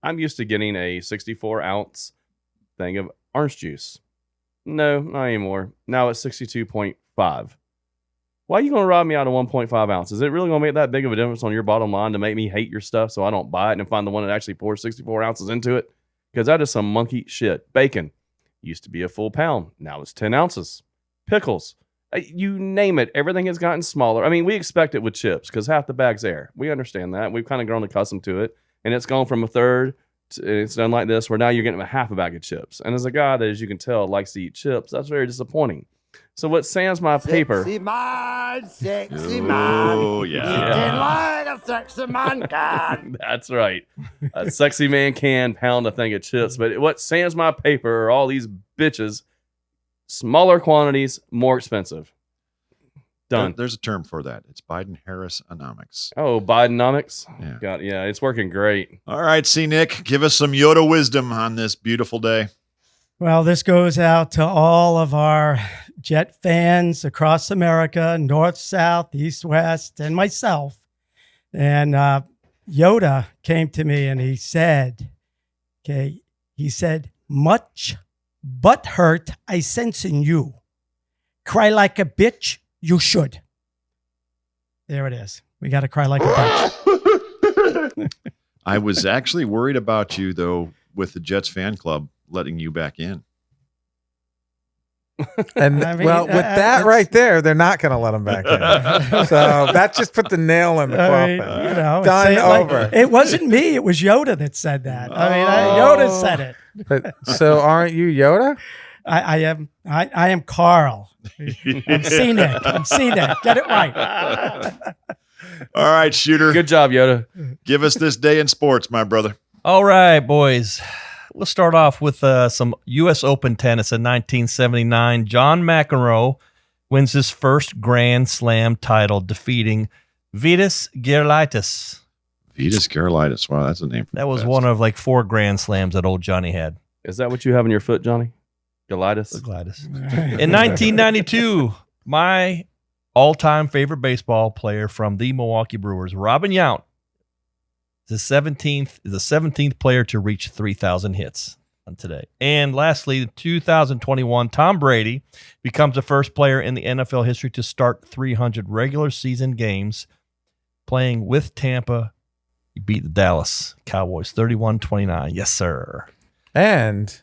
I'm used to getting a 64-ounce thing of orange juice. No, not anymore. Now it's 62.5. Why are you going to rob me out of 1.5 ounces? Is it really going to make that big of a difference on your bottom line to make me hate your stuff so I don't buy it and find the one that actually pours 64 ounces into it? Because that is some monkey shit. Bacon used to be a full pound. Now it's 10 ounces. Pickles. You name it. Everything has gotten smaller. I mean, we expect it with chips because half the bag's there. We understand that. We've kind of grown accustomed to it. And it's gone from a third. It's done like this where now you're getting a half a bag of chips. And as a guy that, as you can tell, likes to eat chips, that's very disappointing. So what sands my paper... Sexy Oh, man. yeah. Eating like a sexy man can. That's right. A sexy man can pound a thing of chips. But what sands my paper are all these bitches. Smaller quantities, more expensive. Done. There's a term for that. It's Biden-Harris-onomics. Oh, Bidenomics. Yeah. Yeah, it's working great. All right, see, Nick, give us some Yoda wisdom on this beautiful day. Well, this goes out to all of our Jet fans across America, north, south, east, west, and myself. And Yoda came to me and he said, much Butt hurt, I sense in you. Cry like a bitch, you should. There it is. We got to cry like a bitch. I was actually worried about you, though, with the Jets fan club letting you back in. And I mean, well, with that right there, they're not going to let him back in. So that just put the nail in the coffin. Done, say it over. it wasn't me. It was Yoda that said that. I mean, Yoda said it. But, so aren't you Yoda? I am Carl. I'm scenic. Get it right. All right, Shooter. Good job, Yoda. Give us this day in sports, my brother. All right, boys. We'll start off with some U.S. Open tennis in 1979. John McEnroe wins his first Grand Slam title, defeating Vitas Gerulaitis. Vitas Gerulaitis. Wow, that's a name. That was one of like 4 Grand Slams that old Johnny had. Is that what you have on your foot, Johnny? Golitis? In 1992, my all-time favorite baseball player from the Milwaukee Brewers, Robin Yount, is the 17th player to reach 3,000 hits on today. And lastly, 2021, Tom Brady becomes the first player in the NFL history to start 300 regular season games playing with Tampa. He beat the Dallas Cowboys 31-29. Yes, sir. And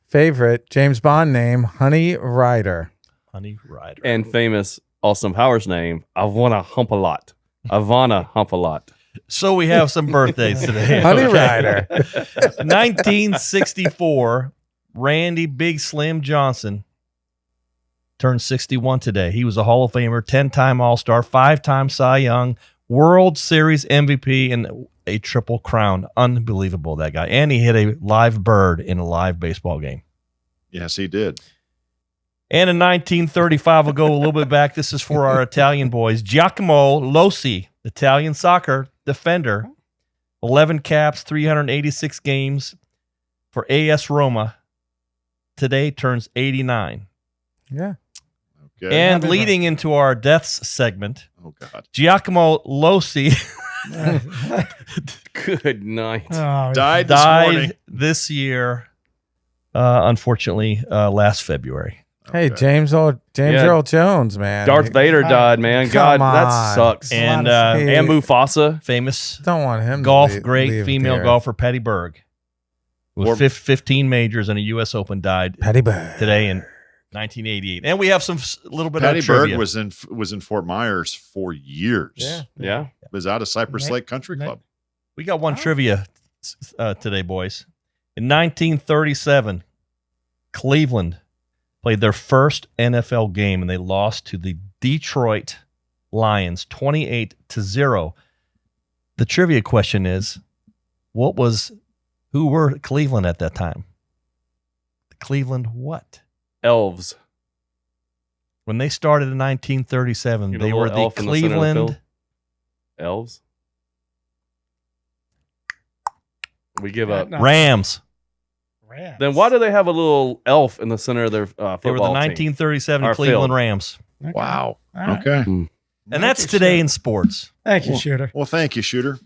favorite James Bond name, Honey Rider. Honey Rider. And famous Austin Powers name, Ivana Hump a Lot. Ivana Hump a Lot. So we have some birthdays today. Honey Rider. 1964, Randy Big Slim Johnson turned 61 today. He was a Hall of Famer, 10-time All-Star, 5-time Cy Young, World Series MVP, and a Triple Crown. Unbelievable, that guy. And he hit a live bird in a live baseball game. Yes, he did. And in 1935, we'll go a little bit back. This is for our Italian boys. Giacomo Losi, Italian soccer defender, 11 caps, 386 games for AS Roma. Today turns 89. Yeah. Okay. And leading into our deaths segment, oh God, Giacomo Losi Good night. Died this year, unfortunately, last February. Hey, James Earl Jones, man. Darth Vader died, man. God, that sucks. And Mufasa, famous don't want him golf to great female golfer Patty Berg, with 15 majors and a U.S. Open, died Patty Berg today in 1988. And we have some little bit Patty of trivia. Berg was in Fort Myers for years. Yeah. Was out of Cypress Lake Country Club. We got one trivia today, boys. In 1937, Cleveland played their first NFL game, and they lost to the Detroit Lions 28-0. The trivia question is, who were Cleveland at that time? Cleveland what? Elves. When they started in 1937, they were the Cleveland Elves. We give up. Rams. Then why do they have a little elf in the center of their football They were the 1937 team? Cleveland Rams. Okay. Wow. Right. Okay. And that's today in sports. Thank you, Shooter. Well, thank you, Shooter.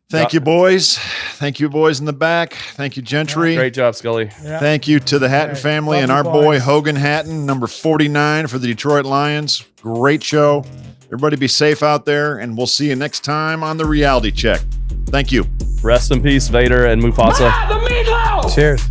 Thank you, boys. Thank you, boys in the back. Thank you, Gentry. Great job, Scully. Yeah. Thank you to the Hatten family and our Love you, boy boys. Hogan Hatten, number 49 for the Detroit Lions. Great show. Everybody be safe out there, and we'll see you next time on the Reality Check. Thank you. Rest in peace, Vader and Mufasa. Cheers.